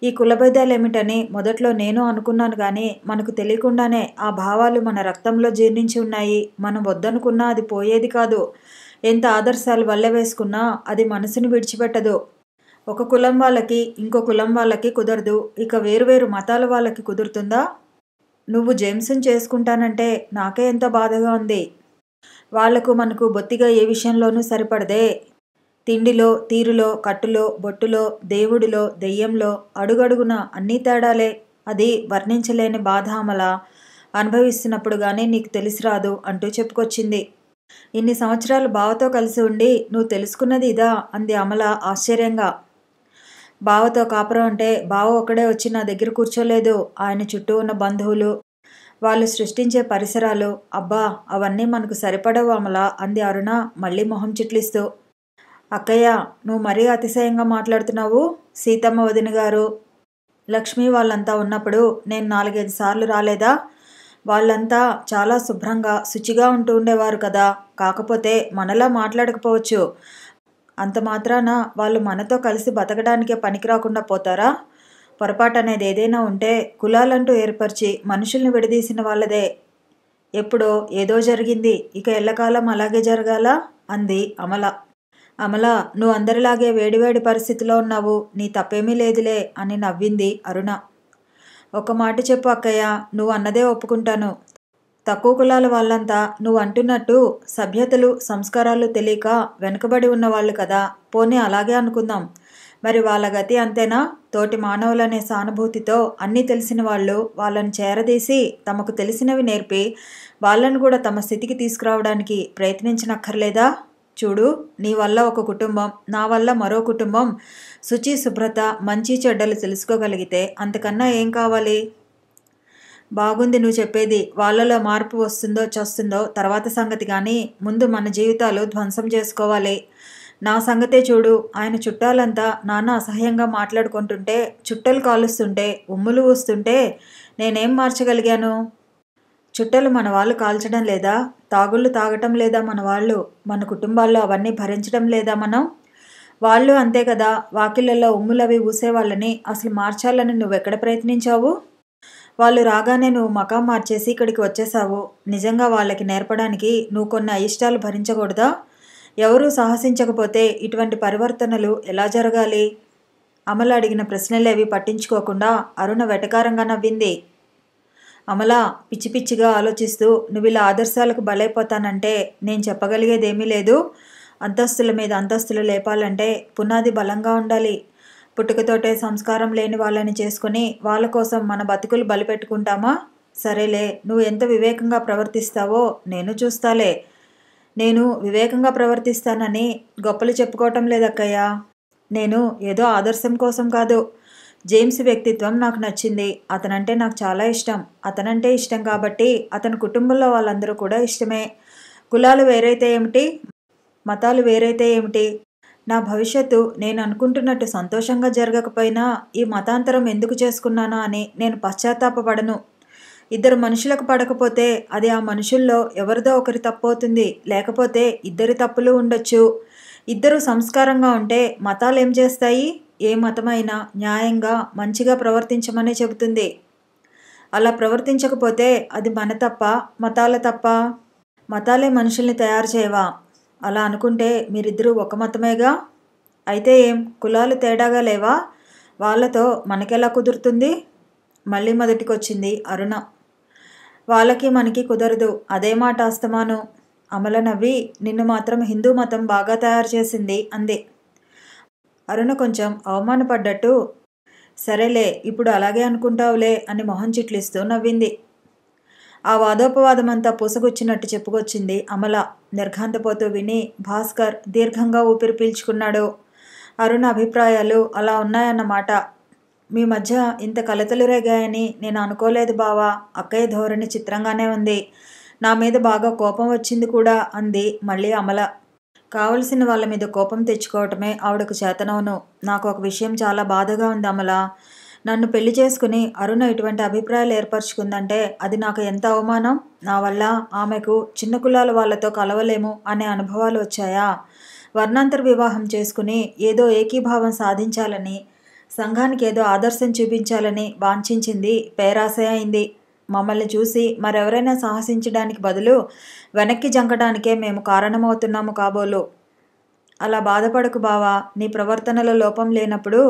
ఈ కులభేదాలేమిటని మొదట్లో నేను అనుకున్నాను కానీ మనకు తెలియకుండానే ఆ భావాలు మన రక్తంలో జీర్ణించి ఉన్నాయి. మనం వద్దనుకున్నా అది పోయేది కాదు. ఎంత ఆదర్శాలు వల్ల వేసుకున్నా అది మనసుని విడిచిపెట్టదు. ఒక కులం వాళ్ళకి ఇంకో కులం వాళ్ళకి కుదరదు. ఇక వేరువేరు మతాల వాళ్ళకి కుదురుతుందా? నువ్వు జేమ్స్ని చేసుకుంటానంటే నాకే ఎంతో బాధగా ఉంది. వాళ్లకు మనకు బొత్తిగా ఏ విషయంలోనూ సరిపడదే. తిండిలో, తీరులో, కట్టులో, బొట్టులో, దేవుడిలో, దెయ్యంలో అడుగడుగున అన్నీ తేడాలే. అది వర్ణించలేని బాధ అమల. అనుభవిస్తున్నప్పుడు కానీ నీకు తెలిసిరాదు అంటూ చెప్పుకొచ్చింది. ఇన్ని సంవత్సరాలు బావతో కలిసి ఉండి నువ్వు తెలుసుకున్నది ఇదా అంది అమల ఆశ్చర్యంగా. బావతో కాపురం అంటే బావ ఒకడే వచ్చి నా దగ్గర కూర్చోలేదు. ఆయన చుట్టూ ఉన్న బంధువులు, వాళ్ళు సృష్టించే పరిసరాలు, అబ్బా అవన్నీ మనకు సరిపడవు అమల అంది అరుణ మళ్ళీ మొహం చిట్లిస్తూ. అక్కయ్య, నువ్వు మరీ అతిశయంగా మాట్లాడుతున్నావు. సీతమ్మ వదిన గారు, లక్ష్మి వాళ్ళంతా ఉన్నప్పుడు నేను 4-5 సార్లు రాలేదా? వాళ్ళంతా చాలా శుభ్రంగా శుచిగా ఉంటూ ఉండేవారు కదా. కాకపోతే మనలా మాట్లాడకపోవచ్చు. అంత మాత్రాన వాళ్ళు మనతో కలిసి బతకడానికే పనికి రాకుండా పోతారా? పొరపాటు అనేది ఏదైనా ఉంటే కులాలంటూ ఏర్పరిచి మనుషుల్ని విడదీసిన వాళ్ళదే. ఎప్పుడో ఏదో జరిగింది, ఇక ఎల్లకాలం అలాగే జరగాల అంది అమల. అమల, నువ్వు అందరిలాగే వేడివేడి పరిస్థితిలో ఉన్నావు. నీ తప్పేమీ లేదులే అని నవ్వింది అరుణ. ఒక మాట చెప్పు అక్కయ్య, నువ్వు అన్నదే ఒప్పుకుంటాను. తక్కువ కులాల వాళ్ళంతా నువ్వు అంటున్నట్టు సభ్యతలు సంస్కారాలు తెలియక వెనుకబడి ఉన్నవాళ్ళు కదా. పోనీ అలాగే అనుకుందాం. మరి వాళ్ళ గతి అంతేనా? తోటి మానవులనే సానుభూతితో అన్నీ తెలిసిన వాళ్ళు వాళ్ళని చేరదీసి తమకు తెలిసినవి నేర్పి వాళ్ళను కూడా తమ స్థితికి తీసుకురావడానికి ప్రయత్నించనక్కర్లేదా? చూడు, నీ వల్ల ఒక కుటుంబం, నా వల్ల మరో కుటుంబం శుచి శుభ్రత మంచి చెడ్డలు తెలుసుకోగలిగితే అంతకన్నా ఏం కావాలి? బాగుంది నువ్వు చెప్పేది. వాళ్ళలో మార్పు వస్తుందో చస్తుందో తర్వాత సంగతి కానీ ముందు మన జీవితాలు ధ్వంసం చేసుకోవాలి. నా సంగతే చూడు. ఆయన చుట్టాలంతా నాన్న అసహ్యంగా మాట్లాడుకుంటుంటే, చుట్టలు కాలుస్తుంటే, ఉమ్ములు ఊస్తుంటే నేనేం మార్చగలిగాను? చుట్టలు మన వాళ్ళు కాల్చడం లేదా? తాగుళ్ళు తాగటం లేదా మన వాళ్ళు? మన కుటుంబాల్లో అవన్నీ భరించడం లేదా మనం? వాళ్ళు అంతే కదా. వాకిళ్ళల్లో ఉమ్ములవి ఊసేవాళ్ళని అసలు మార్చాలని నువ్వెక్కడ ప్రయత్నించావు? వాళ్ళు రాగానే నువ్వు మకాం మార్చేసి ఇక్కడికి వచ్చేసావు. నిజంగా వాళ్ళకి నేర్పడానికి నువ్వు కొన్ని అయిష్టాలు భరించకూడదా? ఎవరూ సాహసించకపోతే ఇటువంటి పరివర్తనలు ఎలా జరగాలి? అమల అడిగిన ప్రశ్నలేవి పట్టించుకోకుండా అరుణ వెటకారంగా నవ్వింది. అమల పిచ్చి పిచ్చిగా ఆలోచిస్తూ నువ్వు ఇలా ఆదర్శాలకు బలైపోతానంటే నేను చెప్పగలిగేదేమీ లేదు. అంతస్తుల మీద అంతస్తులు లేపాలంటే పునాది బలంగా ఉండాలి. పుట్టుకతోటే సంస్కారం లేని వాళ్ళని చేసుకుని వాళ్ళ కోసం మన బతుకులు బలిపెట్టుకుంటామా? సరేలే, నువ్వు ఎంత వివేకంగా ప్రవర్తిస్తావో నేను చూస్తాలే. నేను వివేకంగా ప్రవర్తిస్తానని గొప్పలు చెప్పుకోవటం లేదక్కయ్యా. నేను ఏదో ఆదర్శం కోసం కాదు. జేమ్స్ వ్యక్తిత్వం నాకు నచ్చింది. అతనంటే నాకు చాలా ఇష్టం. అతనంటే ఇష్టం కాబట్టి అతని కుటుంబంలో వాళ్ళందరూ కూడా ఇష్టమే. కులాలు వేరైతే ఏమిటి, మతాలు వేరైతే ఏమిటి, నా భవిష్యత్తు నేను అనుకుంటున్నట్టు సంతోషంగా జరగకపోయినా ఈ మతాంతరం ఎందుకు చేసుకున్నానా అని నేను పశ్చాత్తాపపడను. ఇద్దరు మనుషులకు పడకపోతే అది ఆ మనుషుల్లో ఎవరిదో ఒకరి తప్పవుతుంది. లేకపోతే ఇద్దరి తప్పులు ఉండొచ్చు. ఇద్దరు సంస్కారంగా ఉంటే మతాలు ఏం చేస్తాయి? ఏ మతమైనా న్యాయంగా మంచిగా ప్రవర్తించమనే చెబుతుంది. అలా ప్రవర్తించకపోతే అది మన తప్ప, మతాల తప్ప? మతాలే మనుషుల్ని తయారు చేయవా? అలా అనుకుంటే మీరిద్దరూ ఒక మతమేగా. అయితే ఏం కులాలు తేడాగా లేవా? వాళ్ళతో మనకెలా కుదురుతుంది? మళ్ళీ మొదటికొచ్చింది అరుణ. వాళ్ళకి మనకి కుదరదు, అదే మాట అస్తమాను. అమల నవ్వి నిన్ను మాత్రం హిందూ మతం బాగా తయారు చేసింది అంది. అరుణ కొంచెం అవమానపడ్డట్టు సరేలే ఇప్పుడు అలాగే అనుకుంటావులే అని మొహం చిట్లిస్తూ నవ్వింది. ఆ వాదోపవాదమంతా పూసగుచ్చినట్టు చెప్పుకొచ్చింది అమల. నిర్ఘాంతపోతూ విని భాస్కర్ దీర్ఘంగా ఊపిరి పీల్చుకున్నాడు. అరుణ అభిప్రాయాలు అలా ఉన్నాయన్నమాట. మీ మధ్య ఇంత కలతలు రేగాయని నేను అనుకోలేదు బావా. అక్కయ్య ధోరణి చిత్రంగానే ఉంది. నా మీద బాగా కోపం వచ్చింది కూడా అంది మళ్ళీ అమల. కావలసిన వాళ్ళ మీద కోపం తెచ్చుకోవటమే ఆవిడకు చేతనవును. నాకు ఒక విషయం చాలా బాధగా ఉంది అమల. నన్ను పెళ్లి చేసుకుని అరుణ ఇటువంటి అభిప్రాయాలు ఏర్పరచుకుందంటే అది నాకు ఎంత అవమానం. నా వల్ల ఆమెకు చిన్న కులాల వాళ్ళతో కలవలేము అనే అనుభవాలు వచ్చాయా? వర్ణాంతర వివాహం చేసుకుని ఏదో ఏకీభావం సాధించాలని, సంఘానికి ఏదో ఆదర్శం చూపించాలని వాంఛించింది పేరాశయ అయింది. మమ్మల్ని చూసి మరెవరైనా సాహసించడానికి బదులు వెనక్కి జంకడానికే మేము కారణమవుతున్నాము కాబోలు. అలా బాధపడకు బావా. నీ ప్రవర్తనలో లోపం లేనప్పుడు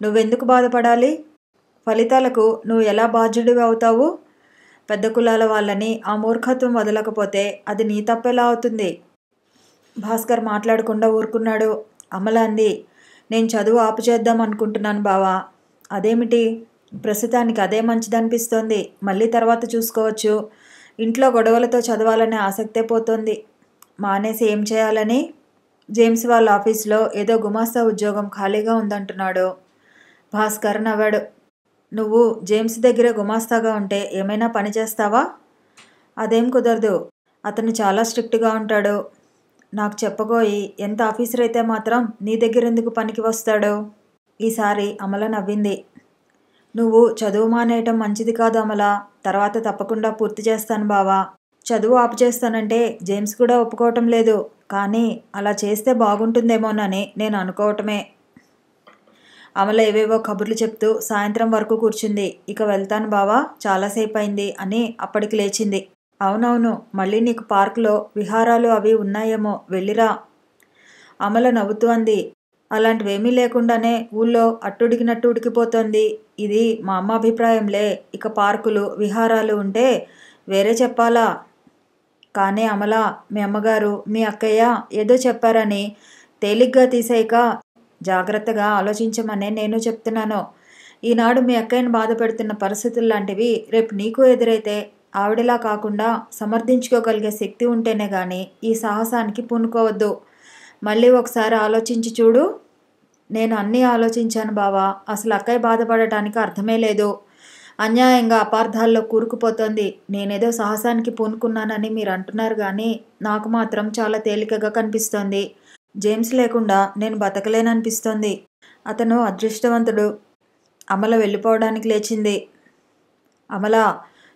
నువ్వెందుకు బాధపడాలి? ఫలితాలకు నువ్వు ఎలా బాధ్యుడివి అవుతావు? పెద్ద కులాల వాళ్ళని ఆ మూర్ఖత్వం వదలకపోతే అది నీ తప్పెలా అవుతుంది? భాస్కర్ మాట్లాడకుండా ఊరుకున్నాడు. అమల అంది, నేను చదువు ఆపు చేద్దాం అనుకుంటున్నాను బావా. అదేమిటి? ప్రస్తుతానికి అదే మంచిదనిపిస్తోంది. మళ్ళీ తర్వాత చూసుకోవచ్చు. ఇంట్లో గొడవలతో చదవాలనే ఆసక్తే పోతోంది. మానేసి ఏం చేయాలని? జేమ్స్ వాళ్ళ ఆఫీస్లో ఏదో గుమాస్తా ఉద్యోగం ఖాళీగా ఉందంటున్నాడు. భాస్కర్ నవ్వాడు. నువ్వు జేమ్స్ దగ్గర గుమాస్తాగా ఉంటే ఏమైనా పని చేస్తావా? అదేం కుదరదు. అతను చాలా స్ట్రిక్ట్గా ఉంటాడు. నాకు చెప్పబోయి ఎంత ఆఫీసర్ అయితే మాత్రం నీ దగ్గర ఎందుకు పనికి వస్తాడు? ఈసారి అమల నవ్వింది. నువ్వు చదువు మానేయటం మంచిది కాదు అమల. తర్వాత తప్పకుండా పూర్తి చేస్తాను బావా. చదువు ఆపు చేస్తానంటే జేమ్స్ కూడా ఒప్పుకోవటం లేదు. కానీ అలా చేస్తే బాగుంటుందేమోనని నేను అనుకోవటమే. అమల ఏవేవో కబుర్లు చెప్తూ సాయంత్రం వరకు కూర్చుంది. ఇక వెళ్తాను బావా, చాలాసేపు అయింది అని అప్పటికి లేచింది. అవునవును, మళ్ళీ నీకు పార్కులో విహారాలు అవి ఉన్నాయేమో, వెళ్ళిరా. అమల నవ్వుతూ అంది. అలాంటివేమీ లేకుండానే ఊళ్ళో అట్టుడికినట్టు ఉడికిపోతోంది. ఇది మా అమ్మ అభిప్రాయంలే. ఇక పార్కులు విహారాలు ఉంటే వేరే చెప్పాలా? కానీ అమల, మీ అమ్మగారు మీ అక్కయ్య ఏదో చెప్పారని తేలిగ్గా తీసేయక జాగ్రత్తగా ఆలోచించమనే నేను చెప్తున్నాను. ఈనాడు మీ అక్కయ్యను బాధ పెడుతున్న పరిస్థితులు లాంటివి రేపు నీకు ఎదురైతే ఆవిడలా కాకుండా సమర్థించుకోగలిగే శక్తి ఉంటేనే కానీ ఈ సాహసానికి పూనుకోవద్దు. మళ్ళీ ఒకసారి ఆలోచించి చూడు. నేను అన్నీ ఆలోచించాను బావా. అసలు అక్కయ్య బాధపడటానికి అర్థమే లేదు. అన్యాయంగా అపార్థాల్లో కూరుకుపోతోంది. నేనేదో సాహసానికి పూనుకున్నానని మీరు అంటున్నారు కానీ నాకు మాత్రం చాలా తేలికగా కనిపిస్తోంది. జేమ్స్ లేకుండా నేను బతకలేననిపిస్తోంది. అతను అదృష్టవంతుడు. అమల వెళ్ళిపోవడానికి లేచింది. అమల,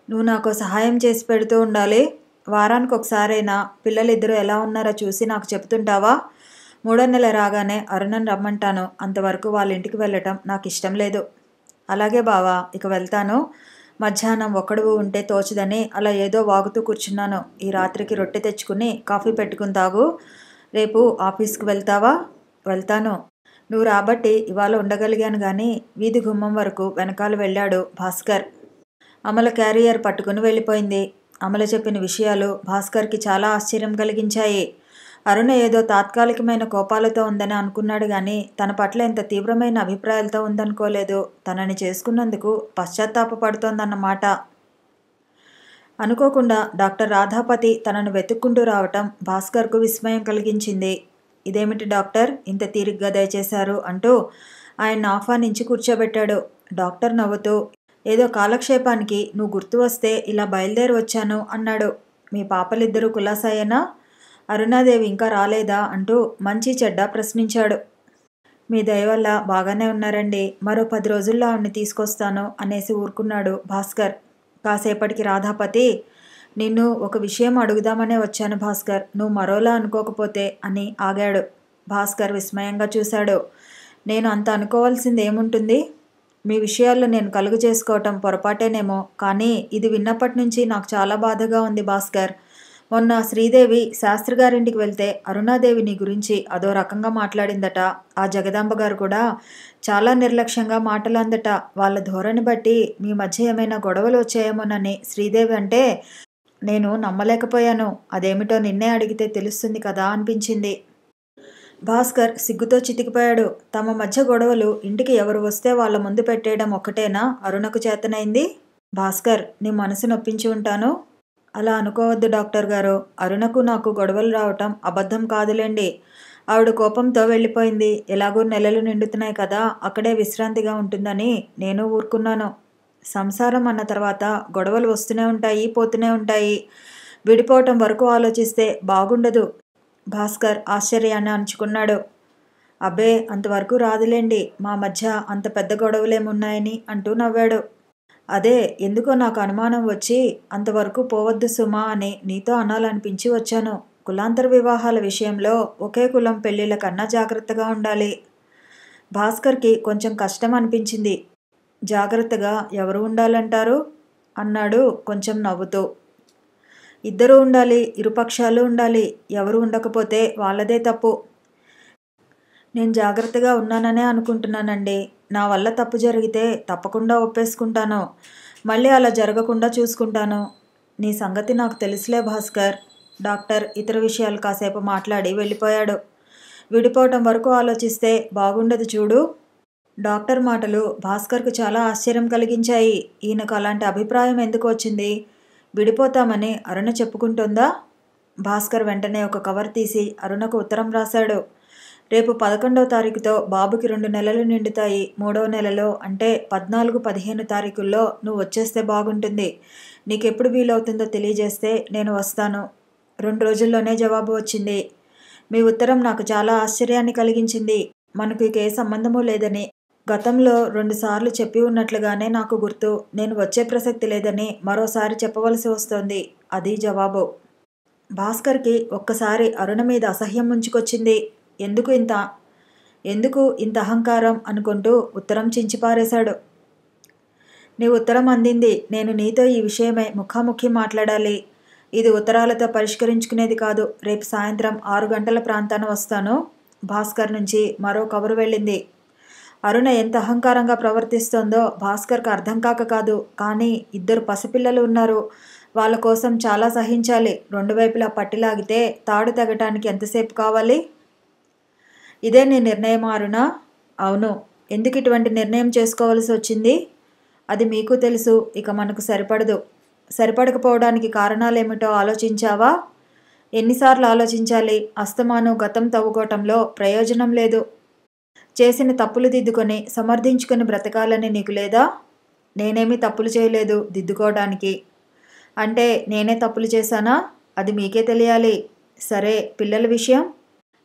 నువ్వు నాకు సహాయం చేసి పెడుతూ ఉండాలి. వారానికి ఒకసారైనా పిల్లలిద్దరూ ఎలా ఉన్నారో చూసి నాకు చెప్తుంటావా? 3వ నెల రాగానే అరుణను రమ్మంటాను. అంతవరకు వాళ్ళ ఇంటికి వెళ్ళటం నాకు ఇష్టం లేదు. అలాగే బావా, ఇక వెళ్తాను. మధ్యాహ్నం ఒక్కడువు ఉంటే తోచదని అలా ఏదో వాగుతూ కూర్చున్నాను. ఈ రాత్రికి రొట్టె తెచ్చుకుని కాఫీ పెట్టుకుని తాగు. రేపు ఆఫీస్కి వెళ్తావా? వెళ్తాను. నువ్వు రాబట్టి ఇవాళ ఉండగలిగాను కానీ వీధి గుమ్మం వరకు వెనకాల వెళ్ళాడు భాస్కర్. అమల క్యారియర్ పట్టుకుని వెళ్ళిపోయింది. అమల చెప్పిన విషయాలు భాస్కర్కి చాలా ఆశ్చర్యం కలిగించాయి. అరుణ ఏదో తాత్కాలికమైన కోపాలతో ఉందని అనుకున్నాడు గాని తన పట్ల ఇంత తీవ్రమైన అభిప్రాయాలతో ఉందనుకోలేదు. తనని చేసుకున్నందుకు పశ్చాత్తాపపడుతోందన్నమాట. అనుకోకుండా డాక్టర్ రాధాపతి తనను వెతుక్కుంటూ రావటం భాస్కర్కు విస్మయం కలిగించింది. ఇదేమిటి డాక్టర్, ఇంత తీరిగ్గా దయచేశారు అంటూ ఆయన్ని ఆహ్వానించి కూర్చోబెట్టాడు. డాక్టర్ నవ్వుతూ, ఏదో కాలక్షేపానికి నువ్వు గుర్తు వస్తే ఇలా బయలుదేరి వచ్చాను అన్నాడు. మీ పాపలిద్దరూ కులాసాయేనా? అరుణాదేవి ఇంకా రాలేదా అంటూ మంచి చెడ్డ ప్రశ్నించాడు. మీ దయ వల్ల బాగానే ఉన్నారండి, మరో 10 రోజుల్లో ఆవిడ్ని తీసుకొస్తాను అనేసి ఊరుకున్నాడు భాస్కర్. కాసేపటికి రాధాపతి, నిన్ను ఒక విషయం అడుగుదామనే వచ్చాను భాస్కర్, నువ్వు మరోలా అనుకోకపోతే అని ఆగాడు. భాస్కర్ విస్మయంగా చూశాడు. నేను అంత అనుకోవాల్సింది ఏముంటుంది? మీ విషయాల్లో నేను కలుగు చేసుకోవటం పొరపాటేనేమో, కానీ ఇది విన్నప్పటి నుంచి నాకు చాలా బాధగా ఉంది భాస్కర్. మొన్న శ్రీదేవి శాస్త్రిగారింటికి వెళ్తే అరుణాదేవి నీ గురించి అదో రకంగా మాట్లాడిందట. ఆ జగదాంబ గారు కూడా చాలా నిర్లక్ష్యంగా మాటలు అందట. వాళ్ళ ధోరణి బట్టి మీ మధ్య ఏమైనా గొడవలు వచ్చాయేమోనని శ్రీదేవి అంటే నేను నమ్మలేకపోయాను. అదేమిటో నిన్నే అడిగితే తెలుస్తుంది కదా అనిపించింది. భాస్కర్ సిగ్గుతో చితికిపోయాడు. తమ మధ్య గొడవలు ఇంటికి ఎవరు వస్తే వాళ్ళ ముందు పెట్టేయడం ఒక్కటేనా అరుణకు చేతనైంది? భాస్కర్, నీ మనసు నొప్పించి ఉంటాను. అలా అనుకోవద్దు డాక్టర్ గారు. అరుణకు నాకు గొడవలు రావటం అబద్ధం కాదులేండి. ఆవిడ కోపంతో వెళ్ళిపోయింది. ఎలాగో నెలలు నిండుతున్నాయి కదా, అక్కడే విశ్రాంతిగా ఉంటుందని నేను ఊరుకున్నాను. సంసారం అన్న తర్వాత గొడవలు వస్తూనే ఉంటాయి, పోతూనే ఉంటాయి. విడిపోవటం వరకు ఆలోచిస్తే బాగుండదు. భాస్కర్ ఆశ్చర్యాన్ని అణుచుకున్నాడు. అబ్బే, అంతవరకు రాదులేండి, మా మధ్య అంత పెద్ద గొడవలేమున్నాయని అంటూ నవ్వాడు. అదే ఎందుకో నాకు అనుమానం వచ్చి అంతవరకు పోవద్దు సుమా అని నీతో అనాలనిపించి వచ్చాను. కులాంతర వివాహాల విషయంలో ఒకే కులం పెళ్లిళ్ళ కన్నా జాగ్రత్తగా ఉండాలి. భాస్కర్కి కొంచెం కష్టం అనిపించింది. జాగ్రత్తగా ఎవరు ఉండాలంటారు అన్నాడు కొంచెం నవ్వుతూ. ఇద్దరూ ఉండాలి, ఇరుపక్షాలు ఉండాలి. ఎవరు ఉండకపోతే వాళ్ళదే తప్పు. నేను జాగ్రత్తగా ఉన్నాననే అనుకుంటున్నానండి. నా వల్ల తప్పు జరిగితే తప్పకుండా ఒప్పేసుకుంటాను. మళ్ళీ అలా జరగకుండా చూసుకుంటాను. నీ సంగతి నాకు తెలుసులే భాస్కర్. డాక్టర్ ఇతర విషయాలు కాసేపు మాట్లాడి వెళ్ళిపోయాడు. విడిపోవటం వరకు ఆలోచిస్తే బాగుండదు చూడు. డాక్టర్ మాటలు భాస్కర్కు చాలా ఆశ్చర్యం కలిగించాయి. ఈయనకు అలాంటి అభిప్రాయం ఎందుకు వచ్చింది? విడిపోతామని అరుణ చెప్పుకుంటుందా? భాస్కర్ వెంటనే ఒక కవర్ తీసి అరుణకు ఉత్తరం రాశాడు. రేపు 11వ తారీఖుతో బాబుకి 2 నెలలు నిండుతాయి. 3వ నెలలో అంటే 14, 15 తారీఖుల్లో నువ్వు వచ్చేస్తే బాగుంటుంది. నీకెప్పుడు వీలవుతుందో తెలియజేస్తే నేను వస్తాను. 2 రోజుల్లోనే జవాబు వచ్చింది. మీ ఉత్తరం నాకు చాలా ఆశ్చర్యాన్ని కలిగించింది. మనకు ఇక ఏ సంబంధమూ లేదని గతంలో 2 సార్లు చెప్పి ఉన్నట్లుగానే నాకు గుర్తు. నేను వచ్చే ప్రసక్తి లేదని మరోసారి చెప్పవలసి వస్తోంది. అది జవాబు. భాస్కర్కి ఒక్కసారి అరుణ మీద అసహ్యం ముంచుకొచ్చింది. ఎందుకు ఇంత అహంకారం అనుకుంటూ ఉత్తరం చించిపారేశాడు. నీ ఉత్తరం అందింది. నేను నీతో ఈ విషయమై ముఖాముఖి మాట్లాడాలి. ఇది ఉత్తరాలతో పరిష్కరించుకునేది కాదు. రేపు సాయంత్రం 6 గంటల ప్రాంతాన వస్తాను. భాస్కర్ నుంచి మరో కబురు వెళ్ళింది. అరుణ ఎంత అహంకారంగా ప్రవర్తిస్తోందో భాస్కర్కు అర్థం కాదు. కానీ 2 పసిపిల్లలు ఉన్నారు. వాళ్ళ కోసం చాలా సహించాలి. 2 వైపులా పట్టిలాగితే తాడు తెగటానికి ఎంతసేపు కావాలి? ఇదే నీ నిర్ణయమా అరుణ? అవును. ఎందుకు ఇటువంటి నిర్ణయం చేసుకోవలసి వచ్చింది? అది మీకు తెలుసు. ఇక మనకు సరిపడదు. సరిపడకపోవడానికి కారణాలేమిటో ఆలోచించావా? ఎన్నిసార్లు ఆలోచించాలి? అస్తమాను గతం తవ్వుకోవటంలో ప్రయోజనం లేదు. చేసిన తప్పులు దిద్దుకొని సమర్థించుకొని బ్రతకాలని నీకు లేదా? నేనేమీ తప్పులు చేయలేదు దిద్దుకోవడానికి. అంటే నేనే తప్పులు చేశానా? అది మీకే తెలియాలి. సరే, పిల్లల విషయం?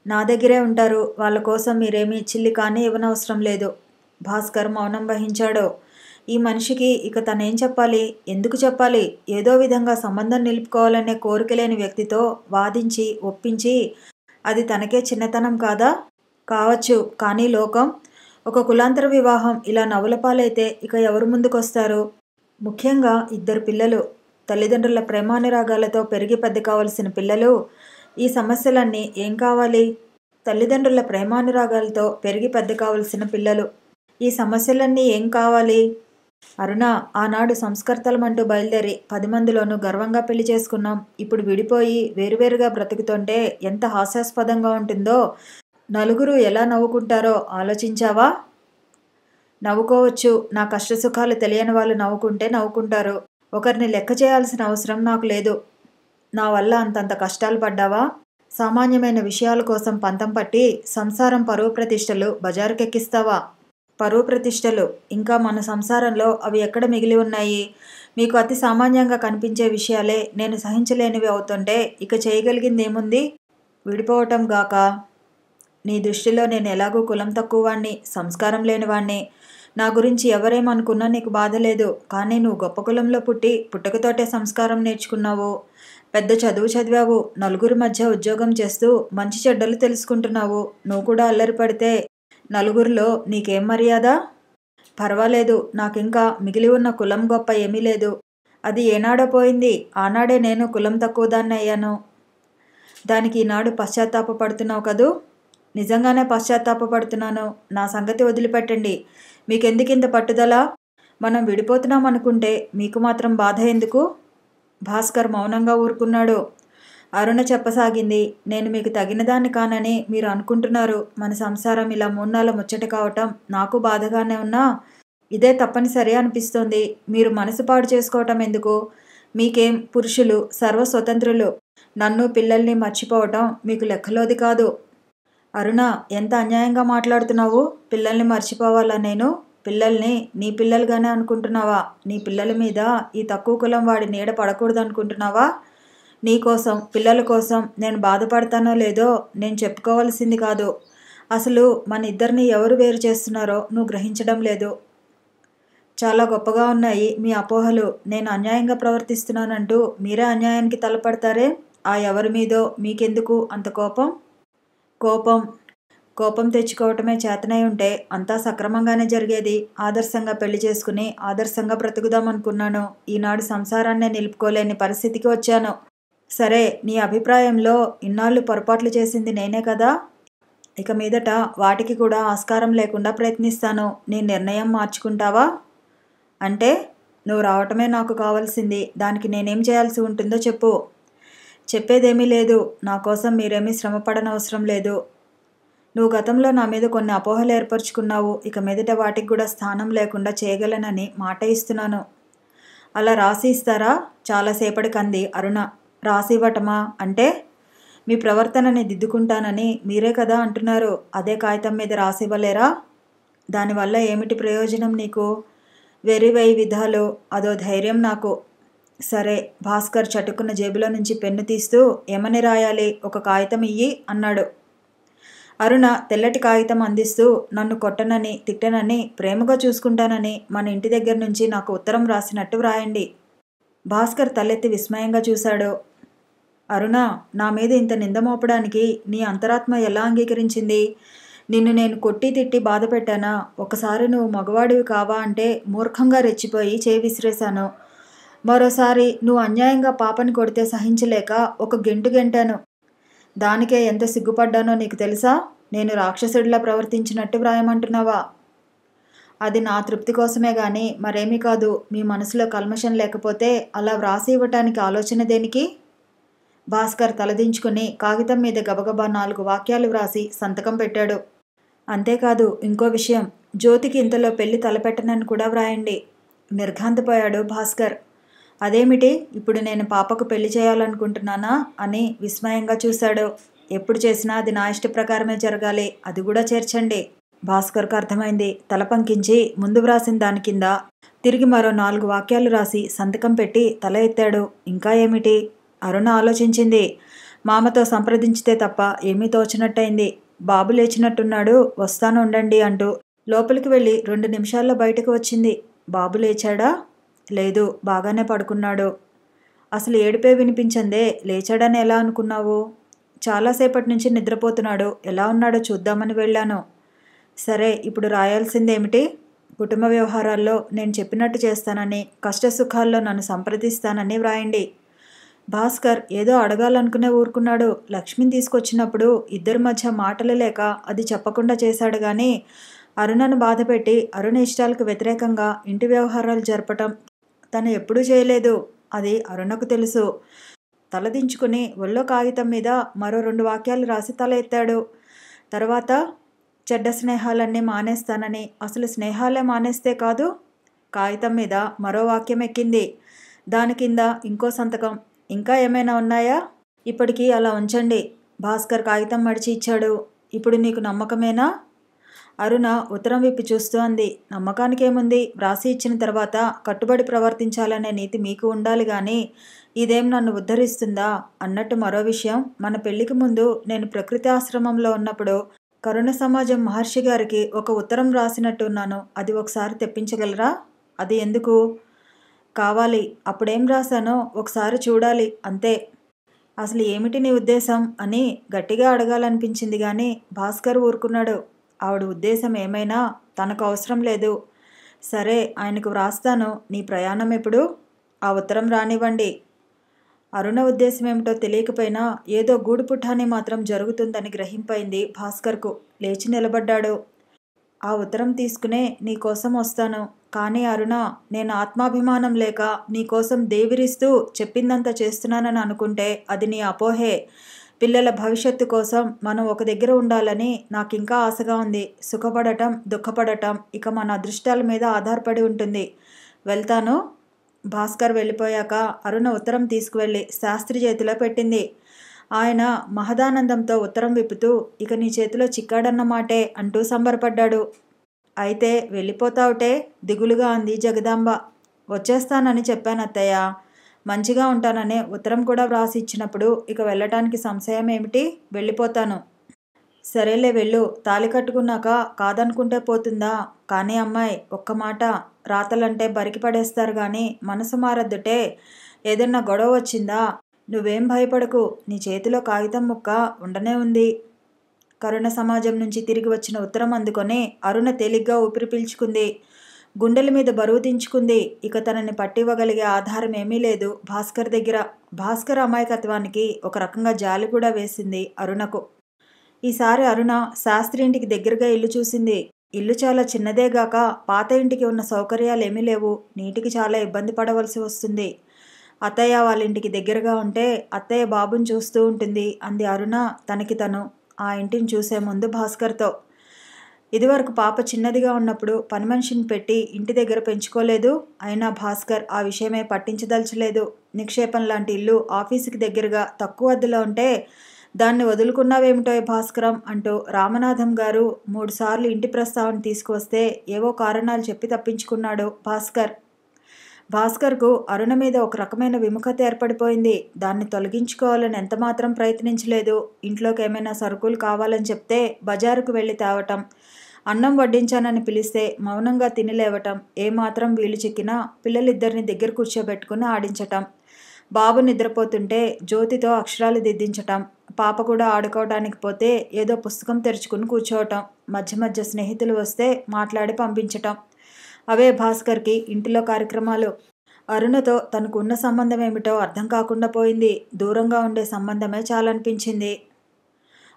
నా దగ్గరే ఉంటారు. వాళ్ళ కోసం మీరేమీ చిల్లి కానీ ఇవ్వనవసరం లేదు. భాస్కర్ మౌనం వహించాడు. ఈ మనిషికి ఇక తనేం చెప్పాలి? ఎందుకు చెప్పాలి? ఏదో విధంగా సంబంధం నిలుపుకోవాలనే కోరిక లేని వ్యక్తితో వాదించి ఒప్పించి అది తనకే చిన్నతనం కాదా? కావచ్చు. కానీ లోకం ఒక కులాంతర వివాహం ఇలా నవ్వులపాలైతే ఇక ఎవరు ముందుకొస్తారు? ముఖ్యంగా 2 పిల్లలు, తల్లిదండ్రుల ప్రేమానురాగాలతో పెరిగి పెద్ద కావలసిన పిల్లలు. ఈ సమస్యలన్నీ ఏం కావాలి? తల్లిదండ్రుల ప్రేమానురాగాలతో పెరిగి పెద్ద కావలసిన పిల్లలు. ఈ సమస్యలన్నీ ఏం కావాలి? అరుణ, ఆనాడు సంస్కర్తలమంటూ బయలుదేరి 10 మందిలోనూ గర్వంగా పెళ్లి చేసుకున్నాం. ఇప్పుడు విడిపోయి వేరువేరుగా బ్రతుకుతుంటే ఎంత హాస్యాస్పదంగా ఉంటుందో నలుగురు ఎలా నవ్వుకుంటారో ఆలోచించావా? నవ్వుకోవచ్చు. నా కష్టసుఖాలు తెలియని వాళ్ళు నవ్వుకుంటే నవ్వుకుంటారు. ఒకరిని లెక్క చేయాల్సిన అవసరం నాకు లేదు. నా వల్ల అంతంత కష్టాలు పడ్డావా? సామాన్యమైన విషయాల కోసం పంతం పట్టి సంసారం పరువు ప్రతిష్టలు బజారుకెక్కిస్తావా? పరువు ప్రతిష్టలు ఇంకా మన సంసారంలో అవి ఎక్కడ మిగిలి ఉన్నాయి? మీకు అతి సామాన్యంగా కనిపించే విషయాలే నేను సహించలేనివి అవుతుంటే ఇక చేయగలిగిందేముంది? విడిపోవటం గాక. నీ దృష్టిలో నేను ఎలాగూ కులం తక్కువవాణ్ణి, సంస్కారం లేనివాణ్ణి. నా గురించి ఎవరేమనుకున్నా నీకు బాధ లేదు. కానీ నువ్వు గొప్ప కులంలో పుట్టి పుట్టుకతోటే సంస్కారం నేర్చుకున్నావు. పెద్ద చదువు చదివావు. నలుగురి మధ్య ఉద్యోగం చేస్తూ మంచి చెడ్డలు తెలుసుకుంటున్నావు. నువ్వు కూడా అల్లరి పడితే నలుగురిలో నీకేం మర్యాద? పర్వాలేదు. నాకింకా మిగిలి ఉన్న కులం గొప్ప ఏమీ లేదు. అది ఏనాడో పోయింది. ఆనాడే నేను కులం తక్కువ దాన్ని అయ్యాను. దానికి ఈనాడు పశ్చాత్తాపపడుతున్నావు కదూ? నిజంగానే పశ్చాత్తాపపడుతున్నాను. నా సంగతి వదిలిపెట్టండి. మీకెందుకింత పట్టుదల? మనం విడిపోతున్నాం అనుకుంటే మీకు మాత్రం బాధ ఎందుకు? భాస్కర్ మౌనంగా ఊరుకున్నాడు. అరుణ చెప్పసాగింది. నేను మీకు తగినదాన్ని కానని మీరు అనుకుంటున్నారు. మన సంసారం ఇలా మూన్నాళ్ళ ముచ్చట కావటం నాకు బాధగానే ఉన్నా ఇదే తప్పనిసరి అనిపిస్తోంది. మీరు మనసు పాడు చేసుకోవటం ఎందుకు? మీకేం పురుషులు సర్వస్వతంత్రులు. నన్ను పిల్లల్ని మర్చిపోవటం మీకు లెక్కలోది కాదు. అరుణ, ఎంత అన్యాయంగా మాట్లాడుతున్నావు? పిల్లల్ని మర్చిపోవాలా నేను? పిల్లల్ని నీ పిల్లలుగానే అనుకుంటున్నావా? నీ పిల్లల మీద ఈ తక్కువ కులం వాడి నీడ పడకూడదు అనుకుంటున్నావా? నీ కోసం, పిల్లల కోసం నేను బాధపడతానో లేదో నేను చెప్పుకోవాల్సింది కాదు. అసలు మన ఇద్దరిని ఎవరు వేరు చేస్తున్నారో నువ్వు గ్రహించడం లేదు. చాలా గొప్పగా ఉన్నాయి మీ అపోహలు. నేను అన్యాయంగా ప్రవర్తిస్తున్నానంటూ మీరే అన్యాయానికి తలపడతారే? ఆ ఎవరి మీదో మీకెందుకు అంత కోపం? కోపం తెచ్చుకోవటమే చేతనై ఉంటే అంతా సక్రమంగానే జరిగేది. ఆదర్శంగా పెళ్లి చేసుకుని ఆదర్శంగా బ్రతుకుదామనుకున్నాను. ఈనాడు సంసారాన్నే నిలుపుకోలేని పరిస్థితికి వచ్చాను. సరే, నీ అభిప్రాయంలో ఇన్నాళ్ళు పొరపాట్లు చేసింది నేనే కదా? ఇక మీదట వాటికి కూడా ఆస్కారం లేకుండా ప్రయత్నిస్తాను. నీ నిర్ణయం మార్చుకుంటావా? అంటే నువ్వు రావటమే నాకు కావాల్సింది. దానికి నేనేం చేయాల్సి ఉంటుందో చెప్పు. చెప్పేదేమీ లేదు. నా కోసం మీరేమీ శ్రమపడనవసరం లేదు. నువ్వు గతంలో నా మీద కొన్ని అపోహలు ఏర్పరచుకున్నావు. ఇక మీదట వాటికి కూడా స్థానం లేకుండా చేయగలనని మాట ఇస్తున్నాను. అలా రాసి ఇస్తారా? చాలాసేపటికి అంది అరుణ. రాసి ఇవ్వటమా అంటే? మీ ప్రవర్తనని దిద్దుకుంటానని మీరే కదా అంటున్నారు. అదే కాగితం మీద రాసి ఇవ్వలేరా? దానివల్ల ఏమిటి ప్రయోజనం నీకు? వెర్రి విధాలు. అదో ధైర్యం నాకు. సరే. భాస్కర్ చటుక్కున్న జేబులో నుంచి పెన్ను తీస్తూ ఏమని రాయాలి? ఒక కాగితం ఇయ్యి అన్నాడు. అరుణ తెల్లటి కాగితం అందిస్తూ నన్ను కొట్టనని, తిట్టనని, ప్రేమగా చూసుకుంటానని మన ఇంటి దగ్గర నుంచి నాకు ఉత్తరం రాసినట్టు వ్రాయండి. భాస్కర్ తలెత్తి విస్మయంగా చూశాడు. అరుణ, నా మీద ఇంత నింద మోపడానికి నీ అంతరాత్మ ఎలా అంగీకరించింది? నిన్ను నేను కొట్టి తిట్టి బాధ పెట్టానా? ఒకసారి నువ్వు మగవాడివి కావా అంటే మూర్ఖంగా రెచ్చిపోయి చేయి విసిరేశాను. మరోసారి నువ్వు అన్యాయంగా పాపని కొడితే సహించలేక ఒక గెంటు గెంటాను. దానికే ఎంత సిగ్గుపడ్డానో నీకు తెలుసా? నేను రాక్షసుడిలా ప్రవర్తించినట్టు వ్రాయమంటున్నావా? అది నా తృప్తి కోసమే గాని మరేమీ కాదు. మీ మనసులో కల్మషం లేకపోతే అలా వ్రాసి ఇవ్వటానికి ఆలోచన దేనికి? భాస్కర్ తలదించుకుని కాగితం మీద గబగబా 4 వాక్యాలు వ్రాసి సంతకం పెట్టాడు. అంతేకాదు, ఇంకో విషయం. జ్యోతికి ఇంతలో పెళ్లి తలపెట్టనని కూడా వ్రాయండి. నిర్ఘాంతపోయాడు భాస్కర్. అదేమిటి? ఇప్పుడు నేను పాపకు పెళ్లి చేయాలనుకుంటున్నానా అని విస్మయంగా చూశాడు. ఎప్పుడు చేసినా అది నా ఇష్ట ప్రకారమే జరగాలి. అది కూడా చేర్చండి. భాస్కర్కు అర్థమైంది. తల పంకించి ముందు వ్రాసిన దాని కింద తిరిగి మరో 4 వాక్యాలు రాసి సంతకం పెట్టి తల ఎత్తాడు. ఇంకా ఏమిటి? అరుణ ఆలోచించింది. మామతో సంప్రదించితే తప్ప ఏమీ తోచినట్టయింది. బాబు లేచినట్టున్నాడు, వస్తాను ఉండండి అంటూ లోపలికి వెళ్ళి 2 నిమిషాల్లో బయటకు వచ్చింది. బాబు లేచాడా? లేదు, బాగానే పడుకున్నాడు. అసలు ఏడుపే వినిపించందే. లేచాడని ఎలా అనుకున్నావు? చాలాసేపటి నుంచి నిద్రపోతున్నాడు. ఎలా ఉన్నాడో చూద్దామని వెళ్ళాను. సరే, ఇప్పుడు రాయాల్సిందేమిటి? కుటుంబ వ్యవహారాల్లో నేను చెప్పినట్టు చేస్తానని, కష్టసుఖాల్లో నన్ను సంప్రదిస్తానని వ్రాయండి. భాస్కర్ ఏదో అడగాలనుకునే ఊరుకున్నాడు. లక్ష్మిని తీసుకొచ్చినప్పుడు ఇద్దరి మధ్య మాటలు లేక అది చెప్పకుండా చేశాడు గాని అరుణను బాధపెట్టి అరుణ ఇష్టాలకు వ్యతిరేకంగా ఇంటి వ్యవహారాలు జరపటం తను ఎప్పుడూ చేయలేదు. అది అరుణకు తెలుసు. తలదించుకుని ఒళ్ళో కాగితం మీద మరో 2 వాక్యాలు రాసి తల ఎత్తాడు. తర్వాత చెడ్డ స్నేహాలన్నీ మానేస్తానని, అసలు స్నేహాలే మానేస్తే కాదు, కాగితం మీద మరో వాక్యం ఎక్కింది. దాని కింద ఇంకో సంతకం. ఇంకా ఏమైనా ఉన్నాయా? ఇప్పటికీ అలా ఉంచండి. భాస్కర్ కాగితం మడిచి ఇచ్చాడు. ఇప్పుడు నీకు నమ్మకమేనా? అరుణ ఉత్తరం విప్పి చూస్తూ అంది. నమ్మకానికేముంది? వ్రాసి ఇచ్చిన తర్వాత కట్టుబడి ప్రవర్తించాలనే నీతి మీకు ఉండాలి గాని ఇదేం నన్ను ఉద్ధరిస్తుందా? అన్నట్టు మరో విషయం, మన పెళ్లికి ముందు నేను ప్రకృతి ఆశ్రమంలో ఉన్నప్పుడు కరుణ సమాజం మహర్షి గారికి ఒక ఉత్తరం రాసినట్టున్నాను. అది ఒకసారి తెప్పించగలరా? అది ఎందుకు? కావాలి. అప్పుడేం రాశానో ఒకసారి చూడాలి అంతే. అసలు ఏమిటి నీ ఉద్దేశం అని గట్టిగా అడగాలనిపించింది గాని భాస్కర్ ఊరుకున్నాడు. ఆవిడ ఉద్దేశం ఏమైనా తనకు అవసరం లేదు. సరే, ఆయనకు వ్రాస్తాను. నీ ప్రయాణం ఎప్పుడు? ఆ ఉత్తరం రానివ్వండి. అరుణ ఉద్దేశం ఏమిటో తెలియకపోయినా ఏదో గూడుపుఠాని మాత్రం జరుగుతుందని గ్రహింపైంది భాస్కర్కు. లేచి నిలబడ్డాడు. ఆ ఉత్తరం తీసుకునే నీకోసం వస్తాను. కానీ అరుణ, నేను ఆత్మాభిమానం లేక నీకోసం దేవిరిస్తూ చెప్పిందంతా చేస్తున్నానని అనుకుంటే అది నీ అపోహే. పిల్లల భవిష్యత్తు కోసం మనం ఒక దగ్గర ఉండాలని నాకింకా ఆశగా ఉంది. సుఖపడటం, దుఃఖపడటం ఇక మన అదృష్టాల మీద ఆధారపడి ఉంటుంది. వెళ్తాను. భాస్కర్ వెళ్ళిపోయాక అరుణ ఉత్తరం తీసుకువెళ్ళి శాస్త్రి చేతిలో పెట్టింది. ఆయన మహదానందంతో ఉత్తరం విప్పుతూ, ఇక నీ చేతిలో చిక్కాడన్నమాటే అంటూ సంబరపడ్డాడు. అయితే వెళ్ళిపోతావుటే? దిగులుగా అంది జగదాంబ. వచ్చేస్తానని చెప్పానత్తయ్య. మంచిగా ఉంటాననే ఉత్తరం కూడా వ్రాసి ఇచ్చినప్పుడు ఇక వెళ్ళటానికి సంశయం ఏమిటి? వెళ్ళిపోతాను. సరేలే వెళ్ళు. తాళి కట్టుకున్నాక కాదనుకుంటే పోతుందా? కానీ అమ్మాయి, ఒక్క మాట. రాతలంటే బరికి పడేస్తారు గాని మనసు మారద్దుటే. ఏదన్నా గొడవ వచ్చిందా? నువ్వేం భయపడకు. నీ చేతిలో కాగితం ముక్క ఉండనే ఉంది. కరుణ సమాజం నుంచి తిరిగి వచ్చిన ఉత్తరం అందుకొని అరుణ తేలిగ్గా ఊపిరి పీల్చుకుంది. గుండెల మీద బరువు దించుకుంది. ఇక తనని పట్టివ్వగలిగే ఆధారం ఏమీ లేదు భాస్కర్ దగ్గర. భాస్కర్ అమాయకత్వానికి ఒక రకంగా జాలి కూడా వేసింది అరుణకు. ఈసారి అరుణ శాస్త్రి ఇంటికి దగ్గరగా ఇల్లు చూసింది. ఇల్లు చాలా చిన్నదేగాక పాత ఇంటికి ఉన్న సౌకర్యాలేమీ లేవు. నీటికి చాలా ఇబ్బంది పడవలసి వస్తుంది. అత్తయ్య వాళ్ళ ఇంటికి దగ్గరగా ఉంటే అత్తయ్య బాబుని చూస్తూ ఉంటుంది అంది అరుణ తనకి తను ఆ ఇంటిని చూసే ముందు భాస్కర్తో. ఇదివరకు పాప చిన్నదిగా ఉన్నప్పుడు పని మనిషిని పెట్టి ఇంటి దగ్గర పెంచుకోలేదు. అయినా భాస్కర్ ఆ విషయమే పట్టించదలచలేదు. నిక్షేపం లాంటి ఇల్లు ఆఫీసుకి దగ్గరగా తక్కువ అద్దెలో ఉంటే దాన్ని వదులుకున్నావేమిటో భాస్కరం అంటూ రామనాథం గారు 3 సార్లు ఇంటి ప్రస్తావన తీసుకువస్తే ఏవో కారణాలు చెప్పి తప్పించుకున్నాడు భాస్కర్. భాస్కర్కు అరుణ మీద ఒక రకమైన విముఖత ఏర్పడిపోయింది. దాన్ని తొలగించుకోవాలని ఎంతమాత్రం ప్రయత్నించలేదు. ఇంట్లోకి ఏమైనా సరుకులు కావాలని చెప్తే బజారుకు వెళ్ళి తేవటం, అన్నం వడ్డించానని పిలిస్తే మౌనంగా తినిలేవటం, ఏమాత్రం వీలు చిక్కినా పిల్లలిద్దరిని దగ్గర కూర్చోబెట్టుకుని ఆడించటం, బాబు నిద్రపోతుంటే జ్యోతితో అక్షరాలు దిద్దించటం, పాప కూడా ఆడుకోవడానికి పోతే ఏదో పుస్తకం తెరుచుకుని కూర్చోవటం, మధ్య మధ్య స్నేహితులు వస్తే మాట్లాడి పంపించటం. అవే భాస్కర్కి ఇంటిలో కార్యక్రమాలు. అరుణతో తనకు ఉన్న సంబంధం ఏమిటో అర్థం కాకుండా పోయింది. దూరంగా ఉండే సంబంధమే చాలనిపించింది.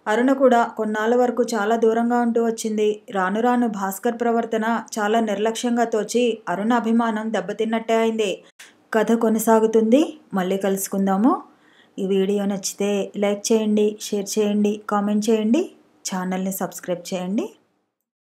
అరుణ కూడా కొన్నాళ్ళ వరకు చాలా దూరంగా ఉంటూ వచ్చింది. రాను రాను భాస్కర్ ప్రవర్తన చాలా నిర్లక్ష్యంగా తోచి అరుణ అభిమానం దెబ్బతిన్నట్టే అయింది. కథ కొనసాగుతుంది. మళ్ళీ కలుసుకుందాము. ఈ వీడియో నచ్చితే లైక్ చేయండి, షేర్ చేయండి, కామెంట్ చేయండి, ఛానల్ని సబ్స్క్రైబ్ చేయండి.